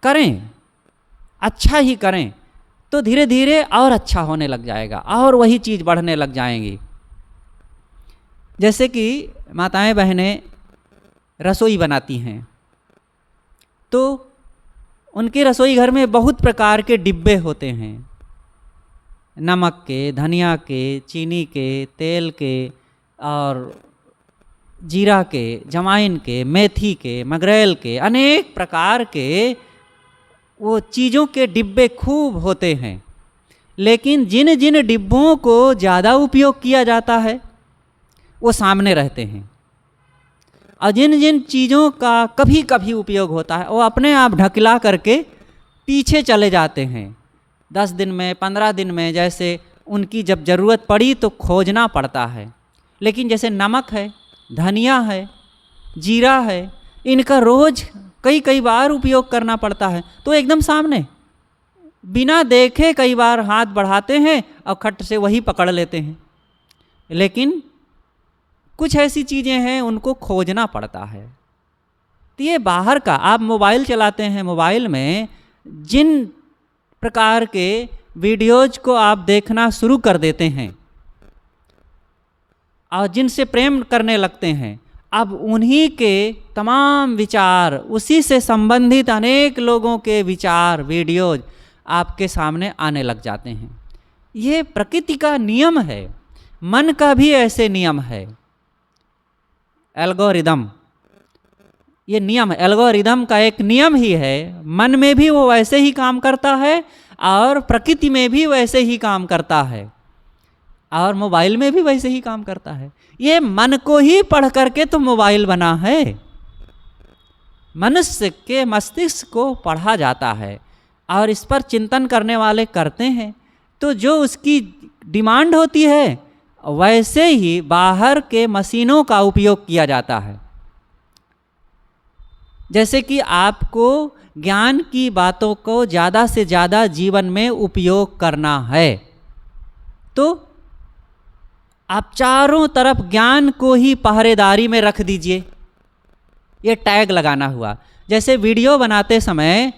[SPEAKER 1] करें, अच्छा ही करें, तो धीरे धीरे और अच्छा होने लग जाएगा और वही चीज़ बढ़ने लग जाएंगी। जैसे कि माताएं बहनें रसोई बनाती हैं, तो उनके रसोई घर में बहुत प्रकार के डिब्बे होते हैं, नमक के, धनिया के, चीनी के, तेल के और जीरा के, जमाइन के, मेथी के, मगरेल के, अनेक प्रकार के वो चीज़ों के डिब्बे खूब होते हैं। लेकिन जिन जिन डिब्बों को ज़्यादा उपयोग किया जाता है वो सामने रहते हैं, और जिन जिन चीज़ों का कभी कभी उपयोग होता है वो अपने आप ढकला करके पीछे चले जाते हैं। 10 दिन में, 15 दिन में, जैसे उनकी जब ज़रूरत पड़ी तो खोजना पड़ता है। लेकिन जैसे नमक है, धनिया है, जीरा है, इनका रोज़ कई बार उपयोग करना पड़ता है, तो एकदम सामने, बिना देखे कई बार हाथ बढ़ाते हैं और खट से वही पकड़ लेते हैं। लेकिन कुछ ऐसी चीज़ें हैं उनको खोजना पड़ता है। तो ये बाहर का, आप मोबाइल चलाते हैं, मोबाइल में जिन प्रकार के वीडियोज को आप देखना शुरू कर देते हैं और जिनसे प्रेम करने लगते हैं, अब उन्हीं के तमाम विचार, उसी से संबंधित अनेक लोगों के विचार, वीडियोज आपके सामने आने लग जाते हैं। ये प्रकृति का नियम है, मन का भी ऐसे नियम है। एल्गोरिदम, ये नियम, एल्गोरिदम का एक नियम ही है। मन में भी वो वैसे ही काम करता है और प्रकृति में भी वैसे ही काम करता है और मोबाइल में भी वैसे ही काम करता है। ये मन को ही पढ़ करके तो मोबाइल बना है। मनुष्य के मस्तिष्क को पढ़ा जाता है और इस पर चिंतन करने वाले करते हैं, तो जो उसकी डिमांड होती है वैसे ही बाहर के मशीनों का उपयोग किया जाता है। जैसे कि आपको ज्ञान की बातों को ज़्यादा से ज़्यादा जीवन में उपयोग करना है, तो आप चारों तरफ ज्ञान को ही पहरेदारी में रख दीजिए। ये टैग लगाना हुआ। जैसे वीडियो बनाते समय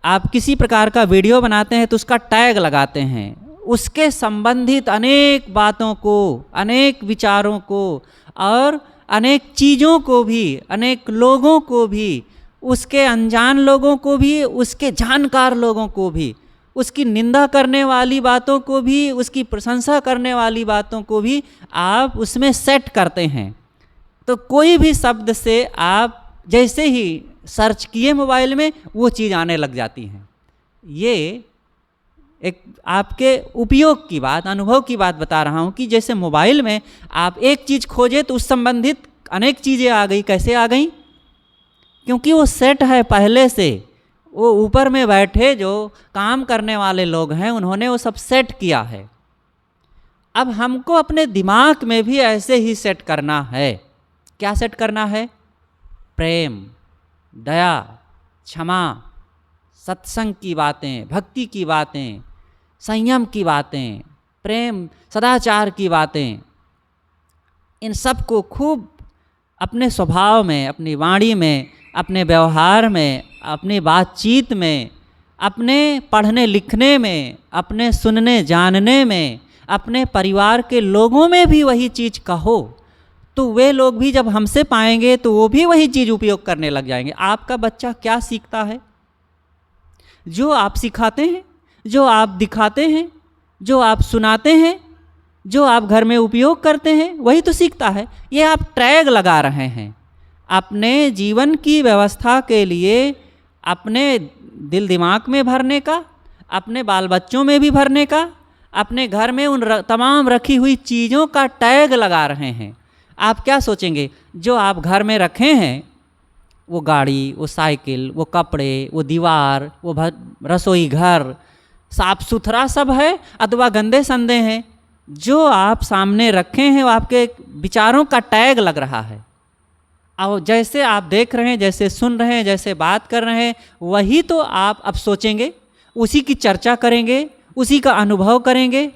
[SPEAKER 1] आप किसी प्रकार का वीडियो बनाते हैं तो उसका टैग लगाते हैं, उसके संबंधित अनेक बातों को, अनेक विचारों को और अनेक चीज़ों को भी, अनेक लोगों को भी, उसके अनजान लोगों को भी, उसके जानकार लोगों को भी, उसकी निंदा करने वाली बातों को भी, उसकी प्रशंसा करने वाली बातों को भी आप उसमें सेट करते हैं। तो कोई भी शब्द से आप जैसे ही सर्च किए मोबाइल में वो चीज़ आने लग जाती हैं। ये एक आपके उपयोग की बात, अनुभव की बात बता रहा हूँ कि जैसे मोबाइल में आप एक चीज़ खोजे तो उस संबंधित अनेक चीज़ें आ गई। कैसे आ गई? क्योंकि वो सेट है पहले से, वो ऊपर में बैठे जो काम करने वाले लोग हैं उन्होंने वो सब सेट किया है। अब हमको अपने दिमाग में भी ऐसे ही सेट करना है। क्या सेट करना है? प्रेम, दया, क्षमा, सत्संग की बातें, भक्ति की बातें, संयम की बातें, प्रेम सदाचार की बातें, इन सब को खूब अपने स्वभाव में, अपनी वाणी में, अपने व्यवहार में, अपनी बातचीत में, अपने पढ़ने लिखने में, अपने सुनने जानने में, अपने परिवार के लोगों में भी वही चीज़ कहो तो वे लोग भी जब हमसे पाएंगे तो वो भी वही चीज़ उपयोग करने लग जाएंगे। आपका बच्चा क्या सीखता है? जो आप सिखाते हैं, जो आप दिखाते हैं, जो आप सुनाते हैं, जो आप घर में उपयोग करते हैं वही तो सीखता है। ये आप टैग लगा रहे हैं अपने जीवन की व्यवस्था के लिए, अपने दिल दिमाग में भरने का, अपने बाल बच्चों में भी भरने का, अपने घर में उन तमाम रखी हुई चीज़ों का टैग लगा रहे हैं। आप क्या सोचेंगे? जो आप घर में रखे हैं, वो गाड़ी, वो साइकिल, वो कपड़े, वो दीवार, वो रसोई घर साफ सुथरा सब है अथवा गंदे संदे हैं, जो आप सामने रखे हैं वो आपके विचारों का टैग लग रहा है। और जैसे आप देख रहे हैं, जैसे सुन रहे हैं, जैसे बात कर रहे हैं, वही तो आप अब सोचेंगे, उसी की चर्चा करेंगे, उसी का अनुभव करेंगे।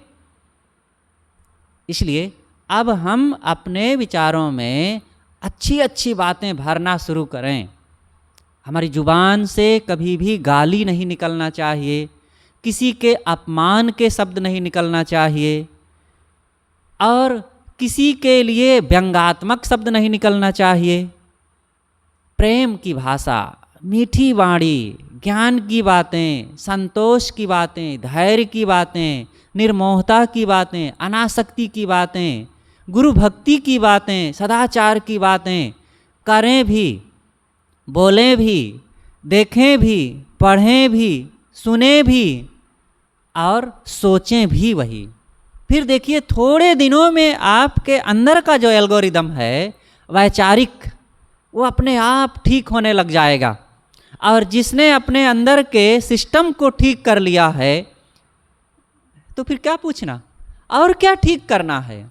[SPEAKER 1] इसलिए अब हम अपने विचारों में अच्छी अच्छी बातें भरना शुरू करें। हमारी ज़ुबान से कभी भी गाली नहीं निकलना चाहिए, किसी के अपमान के शब्द नहीं निकलना चाहिए, और किसी के लिए व्यंग्यात्मक शब्द नहीं निकलना चाहिए। प्रेम की भाषा, मीठी वाणी, ज्ञान की बातें, संतोष की बातें, धैर्य की बातें, निर्मोहता की बातें, अनासक्ति की बातें, गुरु भक्ति की बातें, सदाचार की बातें करें भी, बोलें भी, देखें भी, पढ़ें भी, सुने भी और सोचें भी वही। फिर देखिए थोड़े दिनों में आपके अंदर का जो एल्गोरिदम है वैचारिक, वो अपने आप ठीक होने लग जाएगा। और जिसने अपने अंदर के सिस्टम को ठीक कर लिया है तो फिर क्या पूछना और क्या ठीक करना है।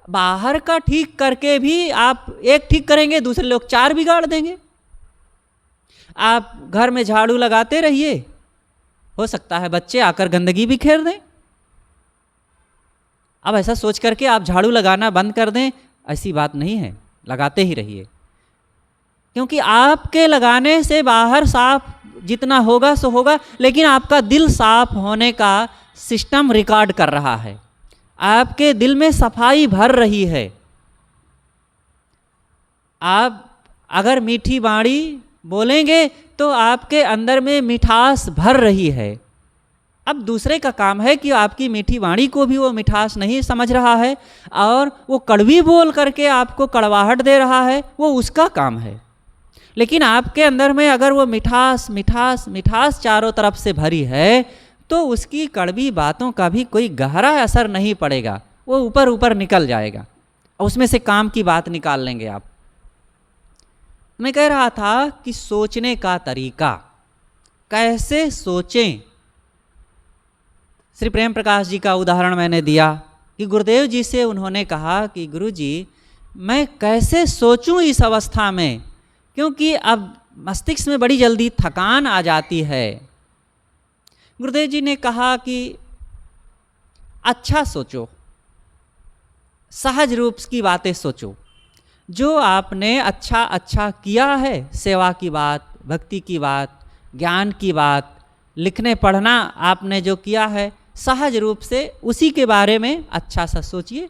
[SPEAKER 1] बाहर का ठीक करके भी आप एक ठीक करेंगे, दूसरे लोग चार बिगाड़ देंगे। आप घर में झाड़ू लगाते रहिए, हो सकता है बच्चे आकर गंदगी बिखेर दें। अब ऐसा सोच करके आप झाड़ू लगाना बंद कर दें, ऐसी बात नहीं है, लगाते ही रहिए। क्योंकि आपके लगाने से बाहर साफ जितना होगा सो होगा, लेकिन आपका दिल साफ होने का सिस्टम रिकॉर्ड कर रहा है, आपके दिल में सफाई भर रही है। आप अगर मीठी वाणी बोलेंगे तो आपके अंदर में मिठास भर रही है। अब दूसरे का काम है कि आपकी मीठी वाणी को भी वो मिठास नहीं समझ रहा है और वो कड़वी बोल करके आपको कड़वाहट दे रहा है, वो उसका काम है। लेकिन आपके अंदर में अगर वो मिठास मिठास मिठास चारों तरफ से भरी है तो उसकी कड़वी बातों का भी कोई गहरा असर नहीं पड़ेगा, वो ऊपर ऊपर निकल जाएगा और उसमें से काम की बात निकाल लेंगे आप। मैं कह रहा था कि सोचने का तरीका, कैसे सोचें। श्री प्रेम प्रकाश जी का उदाहरण मैंने दिया कि गुरुदेव जी से उन्होंने कहा कि गुरुजी मैं कैसे सोचूं इस अवस्था में, क्योंकि अब मस्तिष्क में बड़ी जल्दी थकान आ जाती है। गुरुदेव जी ने कहा कि अच्छा सोचो, सहज रूप की बातें सोचो, जो आपने अच्छा अच्छा किया है, सेवा की बात, भक्ति की बात, ज्ञान की बात, लिखने पढ़ना आपने जो किया है, सहज रूप से उसी के बारे में अच्छा सा सोचिए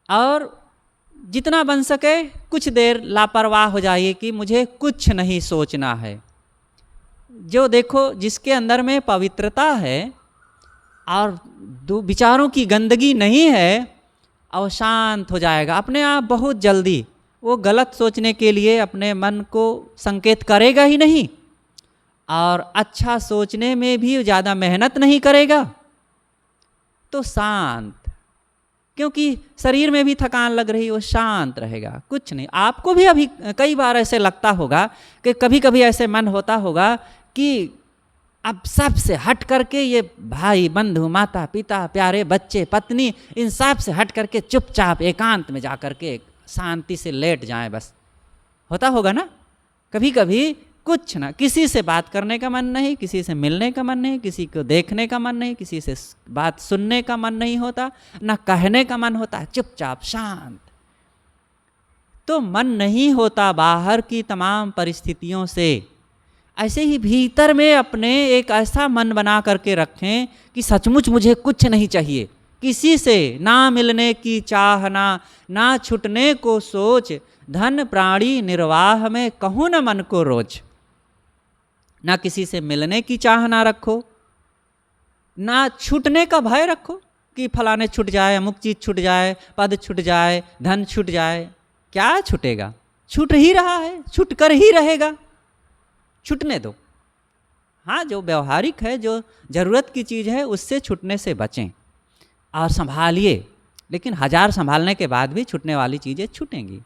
[SPEAKER 1] और जितना बन सके कुछ देर लापरवाह हो जाइए कि मुझे कुछ नहीं सोचना है। जो देखो जिसके अंदर में पवित्रता है और विचारों की गंदगी नहीं है, और शांत हो जाएगा अपने आप बहुत जल्दी। वो गलत सोचने के लिए अपने मन को संकेत करेगा ही नहीं और अच्छा सोचने में भी ज़्यादा मेहनत नहीं करेगा, तो शांत, क्योंकि शरीर में भी थकान लग रही, वो शांत रहेगा, कुछ नहीं। आपको भी अभी कई बार ऐसे लगता होगा कि कभी कभी ऐसे मन होता होगा कि अब सब से हट करके, ये भाई बंधु माता पिता प्यारे बच्चे पत्नी, इन सब से हट करके चुपचाप एकांत में जा करके शांति से लेट जाएं, बस। होता होगा ना कभी कभी, कुछ ना, किसी से बात करने का मन नहीं, किसी से मिलने का मन नहीं, किसी को देखने का मन नहीं, किसी से बात सुनने का मन नहीं होता, ना कहने का मन होता, चुपचाप शांत। तो मन नहीं होता बाहर की तमाम परिस्थितियों से। ऐसे ही भीतर में अपने एक ऐसा मन बना करके रखें कि सचमुच मुझे कुछ नहीं चाहिए, किसी से ना मिलने की चाहना, ना छूटने को सोच, धन प्राणी निर्वाह में कहूँ न मन को रोज। ना किसी से मिलने की चाह ना रखो, ना छूटने का भय रखो कि फलाने छूट जाए, अमुक चीज़ छूट जाए, पद छूट जाए, धन छूट जाए। क्या छूटेगा? छूट ही रहा है, छूट कर ही रहेगा, छूटने दो। हाँ, जो व्यवहारिक है, जो ज़रूरत की चीज़ है, उससे छूटने से बचें और संभालिए, लेकिन हजार संभालने के बाद भी छूटने वाली चीज़ें छूटेंगी।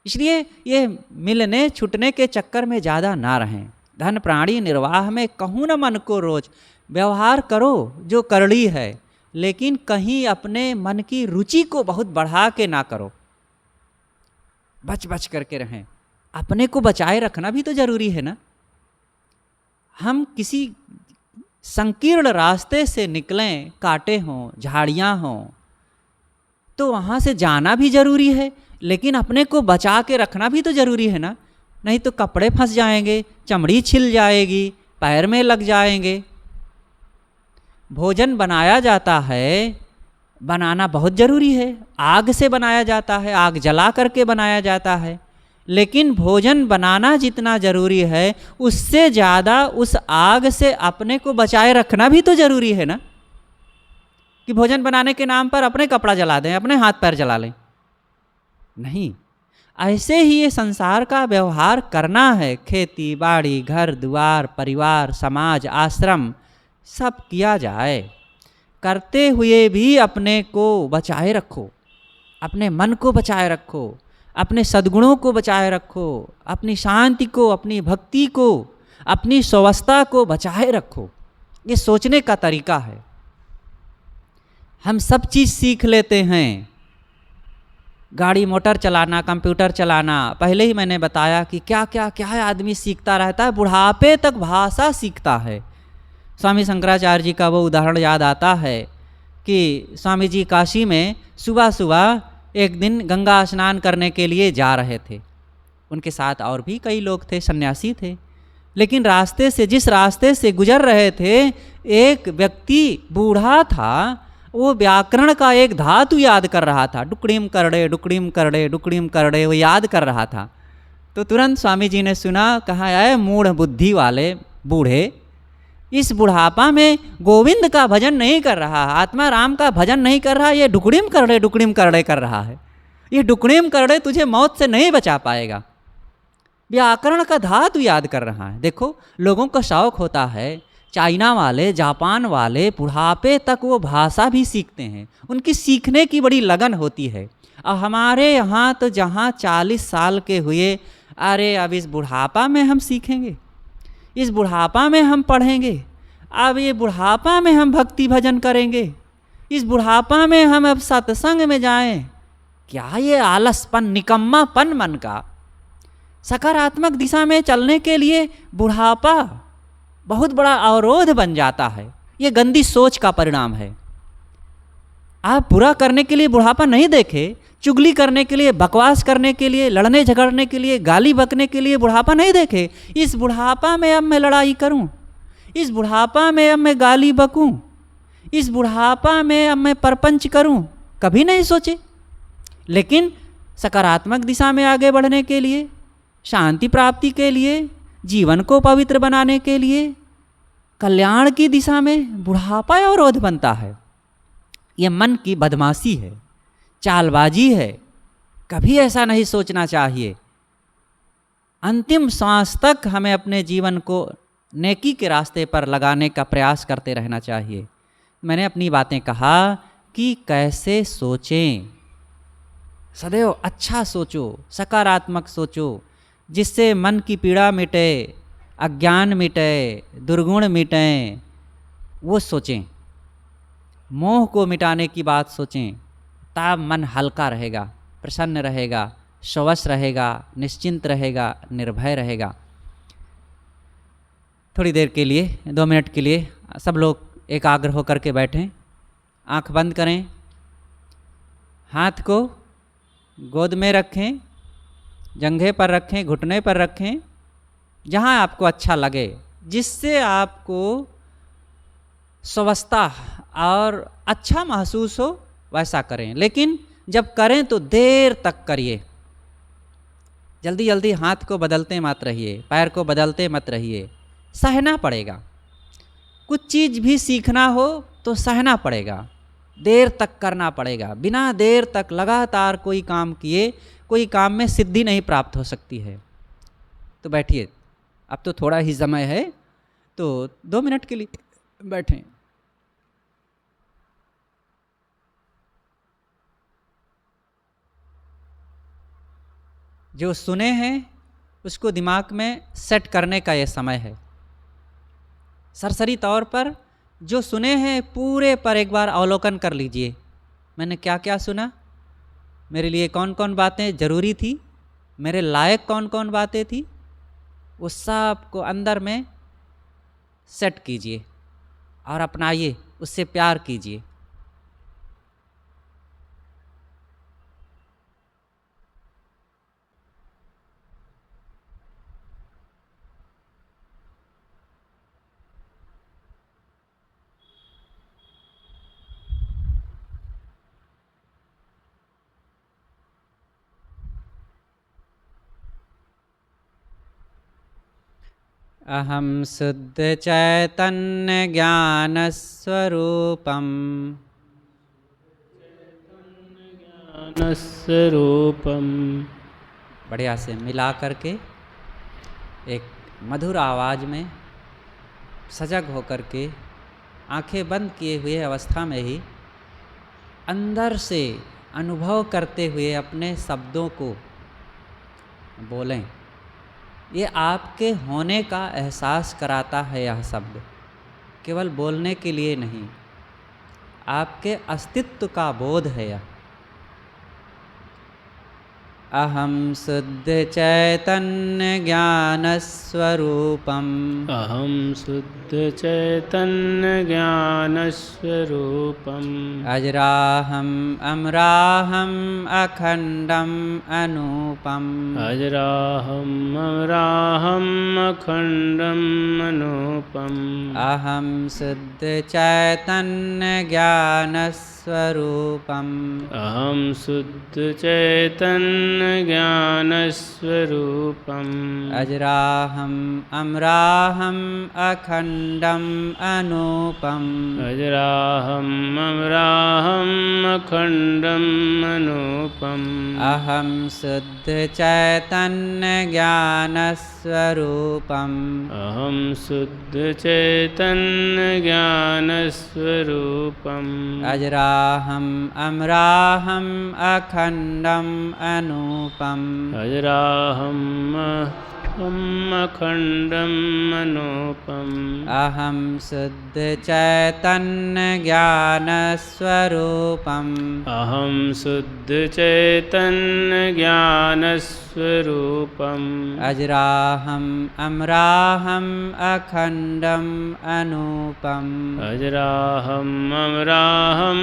[SPEAKER 1] इसलिए ये मिलने छूटने के चक्कर में ज़्यादा ना रहें। धन प्राणी निर्वाह में कहूँ न मन को रोज। व्यवहार करो जो करड़ी है, लेकिन कहीं अपने मन की रुचि को बहुत बढ़ा के ना करो, बच बच करके रहें। अपने को बचाए रखना भी तो जरूरी है ना। हम किसी संकीर्ण रास्ते से निकलें, कांटे हों, झाड़ियाँ हों, तो वहाँ से जाना भी जरूरी है, लेकिन अपने को बचा के रखना भी तो जरूरी है ना। नहीं तो कपड़े फंस जाएंगे, चमड़ी छिल जाएगी, पैर में लग जाएंगे। भोजन बनाया जाता है, बनाना बहुत ज़रूरी है, आग से बनाया जाता है, आग जला करके बनाया जाता है, लेकिन भोजन बनाना जितना ज़रूरी है, उससे ज़्यादा उस आग से अपने को बचाए रखना भी तो ज़रूरी है ना। कि भोजन बनाने के नाम पर अपने कपड़ा जला दें, अपने हाथ पैर जला लें, नहीं। ऐसे ही ये संसार का व्यवहार करना है। खेती बाड़ी, घर द्वार, परिवार, समाज, आश्रम, सब किया जाए। करते हुए भी अपने को बचाए रखो, अपने मन को बचाए रखो, अपने सद्गुणों को बचाए रखो, अपनी शांति को, अपनी भक्ति को, अपनी स्वस्थता को बचाए रखो। ये सोचने का तरीका है। हम सब चीज़ सीख लेते हैं, गाड़ी मोटर चलाना, कंप्यूटर चलाना। पहले ही मैंने बताया कि क्या क्या क्या आदमी सीखता रहता है, बुढ़ापे तक भाषा सीखता है। स्वामी शंकराचार्य जी का वो उदाहरण याद आता है कि स्वामी जी काशी में सुबह सुबह एक दिन गंगा स्नान करने के लिए जा रहे थे। उनके साथ और भी कई लोग थे, सन्यासी थे। लेकिन रास्ते से, जिस रास्ते से गुजर रहे थे, एक व्यक्ति बूढ़ा था, वो व्याकरण का एक धातु याद कर रहा था। डुकड़ीम करड़े, डुकड़ीम करड़े, डुकड़ीम करड़े, वो याद कर रहा था। तो तुरंत स्वामी जी ने सुना, कहा, अरे मूढ़ बुद्धि वाले बूढ़े, इस बुढ़ापा में गोविंद का भजन नहीं कर रहा, आत्मा राम का भजन नहीं कर रहा, ये डुकड़ीम करड़े कर रहा है। ये डुकड़ीम करड़े तुझे मौत से नहीं बचा पाएगा। व्याकरण का धातु याद कर रहा है। देखो, लोगों का शौक होता है, चाइना वाले, जापान वाले बुढ़ापे तक वो भाषा भी सीखते हैं, उनकी सीखने की बड़ी लगन होती है। और हमारे यहाँ तो जहाँ 40 साल के हुए, अरे अब इस बुढ़ापा में हम सीखेंगे, इस बुढ़ापा में हम पढ़ेंगे, अब ये बुढ़ापा में हम भक्ति भजन करेंगे, इस बुढ़ापा में हम अब सत्संग में जाएं। क्या ये आलसपन, निकम्मापन मन का। सकारात्मक दिशा में चलने के लिए बुढ़ापा बहुत बड़ा अवरोध बन जाता है। ये गंदी सोच का परिणाम है। आप बुरा करने के लिए बुढ़ापा नहीं देखे, चुगली करने के लिए, बकवास करने के लिए, लड़ने झगड़ने के लिए, गाली बकने के लिए बुढ़ापा नहीं देखे। इस बुढ़ापा में अब मैं लड़ाई करूं, इस बुढ़ापा में अब मैं गाली बकूं, इस बुढ़ापा में अब मैं परपंच करूं, कभी नहीं सोचे। लेकिन सकारात्मक दिशा में आगे बढ़ने के लिए, शांति प्राप्ति के लिए, जीवन को पवित्र बनाने के लिए, कल्याण की दिशा में बुढ़ापा अवरोध बनता है। ये मन की बदमाशी है, चालबाजी है। कभी ऐसा नहीं सोचना चाहिए। अंतिम सांस तक हमें अपने जीवन को नेकी के रास्ते पर लगाने का प्रयास करते रहना चाहिए। मैंने अपनी बातें कहा कि कैसे सोचें, सदैव अच्छा सोचो, सकारात्मक सोचो, जिससे मन की पीड़ा मिटे, अज्ञान मिटे, दुर्गुण मिटें, वो सोचें। मोह को मिटाने की बात सोचें, तब मन हल्का रहेगा, प्रसन्न रहेगा, स्वस्थ रहेगा, निश्चिंत रहेगा, निर्भय रहेगा। थोड़ी देर के लिए, 2 मिनट के लिए सब लोग एकाग्र होकर के बैठें, आंख बंद करें, हाथ को गोद में रखें, जंघे पर रखें, घुटने पर रखें, जहाँ आपको अच्छा लगे, जिससे आपको स्वस्थता और अच्छा महसूस हो वैसा करें। लेकिन जब करें तो देर तक करिए, जल्दी जल्दी हाथ को बदलते मत रहिए, पैर को बदलते मत रहिए, सहना पड़ेगा। कुछ चीज़ भी सीखना हो तो सहना पड़ेगा, देर तक करना पड़ेगा। बिना देर तक लगातार कोई काम किए कोई काम में सिद्धि नहीं प्राप्त हो सकती है। तो बैठिए, अब तो थोड़ा ही समय है, तो 2 मिनट के लिए बैठें। जो सुने हैं उसको दिमाग में सेट करने का ये समय है। सरसरी तौर पर जो सुने हैं पूरे पर एक बार अवलोकन कर लीजिए, मैंने क्या क्या सुना, मेरे लिए कौन कौन बातें ज़रूरी थी, मेरे लायक कौन कौन बातें थी, उस सब को अंदर में सेट कीजिए और अपनाइए, उससे प्यार कीजिए। अहम शुद्ध चैतन्य ज्ञान स्वरूपम बढ़िया से मिला करके एक मधुर आवाज़ में सजग होकर के आंखें बंद किए हुए अवस्था में ही अंदर से अनुभव करते हुए अपने शब्दों को बोलें। ये आपके होने का एहसास कराता है। यह शब्द केवल बोलने के लिए नहीं, आपके अस्तित्व का बोध है। यह अहम शुद्ध चैतन्य ज्ञान स्वरूपम,
[SPEAKER 2] अहम शुद्ध चैतन्य ज्ञान स्वरूपम,
[SPEAKER 1] अजराहम अमराहम अखंडम अनूपम,
[SPEAKER 2] अजराहम अमराहम अखंडम अनूपम,
[SPEAKER 1] अहम शुद्ध चैतन्य ज्ञान स्वरूपम,
[SPEAKER 2] अहम शुद्ध चैतन्य ज्ञान स्वरूपम,
[SPEAKER 1] अजराहम अमराहम अखंडम अनूपम,
[SPEAKER 2] अजराहम अमराहम अखंडम अनूपम,
[SPEAKER 1] अहम शुद्ध चैतन्य ज्ञान स्वरूपम,
[SPEAKER 2] अहम शुद्ध चैतन्य ज्ञान स्वरूपम,
[SPEAKER 1] अजराहम अमराहम अखंडम अनूपम,
[SPEAKER 2] अजराहम अखंडम अनूपम,
[SPEAKER 1] अहम शुद्ध चैतन्य ज्ञान स्वरूपम,
[SPEAKER 2] अहम शुद्ध चैतन्य ज्ञान स्वरूपम,
[SPEAKER 1] अजराहम अमराहम अखंडम अनूपम,
[SPEAKER 2] अजराहम अमराहम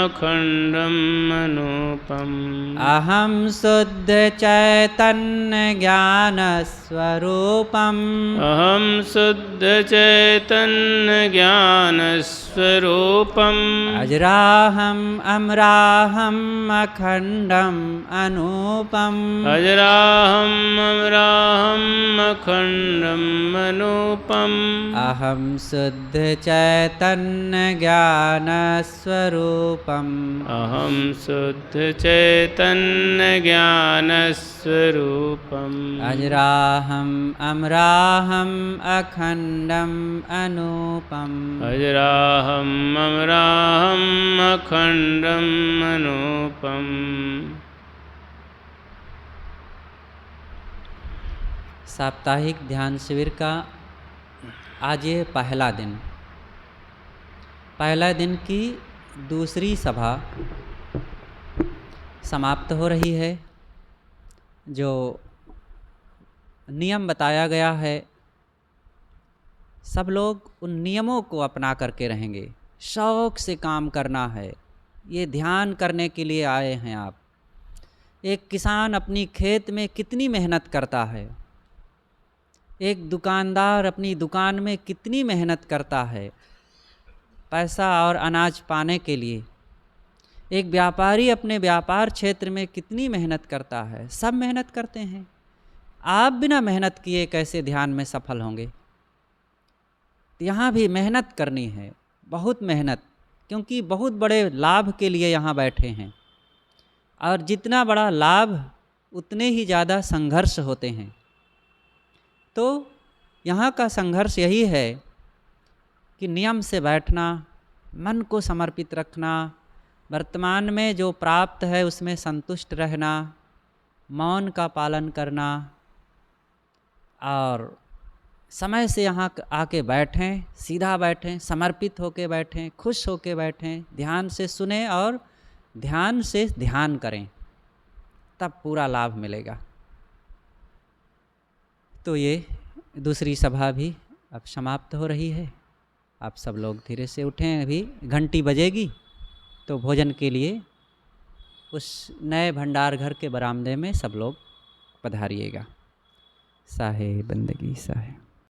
[SPEAKER 2] अखंडम अनूपम,
[SPEAKER 1] अहम शुद्ध चैतन्य ज्ञान स्वरूपम,
[SPEAKER 2] अहम शुद्ध चैतन्य ज्ञान स्वरूपम,
[SPEAKER 1] अजराहम अमराहम अखंडम अनूपम,
[SPEAKER 2] अजराहम अजराहम् अमराहम् अखण्डम् अनूपम्
[SPEAKER 1] अहं शुद्ध चैतन्य ज्ञान स्वरूपम्
[SPEAKER 2] अहं शुद्ध चैतन्य ज्ञान स्वरूपम्
[SPEAKER 1] अजराहम् अमराहम् अखण्डम् अनूपम्
[SPEAKER 2] अजराहम् अमराहम् अखण्डम् अनूपम्।
[SPEAKER 1] साप्ताहिक ध्यान शिविर का आज ये पहला दिन की दूसरी सभा समाप्त हो रही है। जो नियम बताया गया है सब लोग उन नियमों को अपना करके रहेंगे। शौक़ से काम करना है, ये ध्यान करने के लिए आए हैं आप। एक किसान अपनी खेत में कितनी मेहनत करता है, एक दुकानदार अपनी दुकान में कितनी मेहनत करता है पैसा और अनाज पाने के लिए, एक व्यापारी अपने व्यापार क्षेत्र में कितनी मेहनत करता है। सब मेहनत करते हैं। आप बिना मेहनत किए कैसे ध्यान में सफल होंगे। यहाँ भी मेहनत करनी है, बहुत मेहनत, क्योंकि बहुत बड़े लाभ के लिए यहाँ बैठे हैं। और जितना बड़ा लाभ उतने ही ज़्यादा संघर्ष होते हैं। तो यहाँ का संघर्ष यही है कि नियम से बैठना, मन को समर्पित रखना, वर्तमान में जो प्राप्त है उसमें संतुष्ट रहना, मौन का पालन करना और समय से यहाँ आके बैठें, सीधा बैठें, समर्पित होके बैठें, खुश होके बैठें, ध्यान से सुने और ध्यान से ध्यान करें, तब पूरा लाभ मिलेगा। तो ये दूसरी सभा भी अब समाप्त हो रही है। आप सब लोग धीरे से उठें। अभी घंटी बजेगी तो भोजन के लिए उस नए भंडार घर के बरामदे में सब लोग पधारिएगा। साहे बंदगी साहे।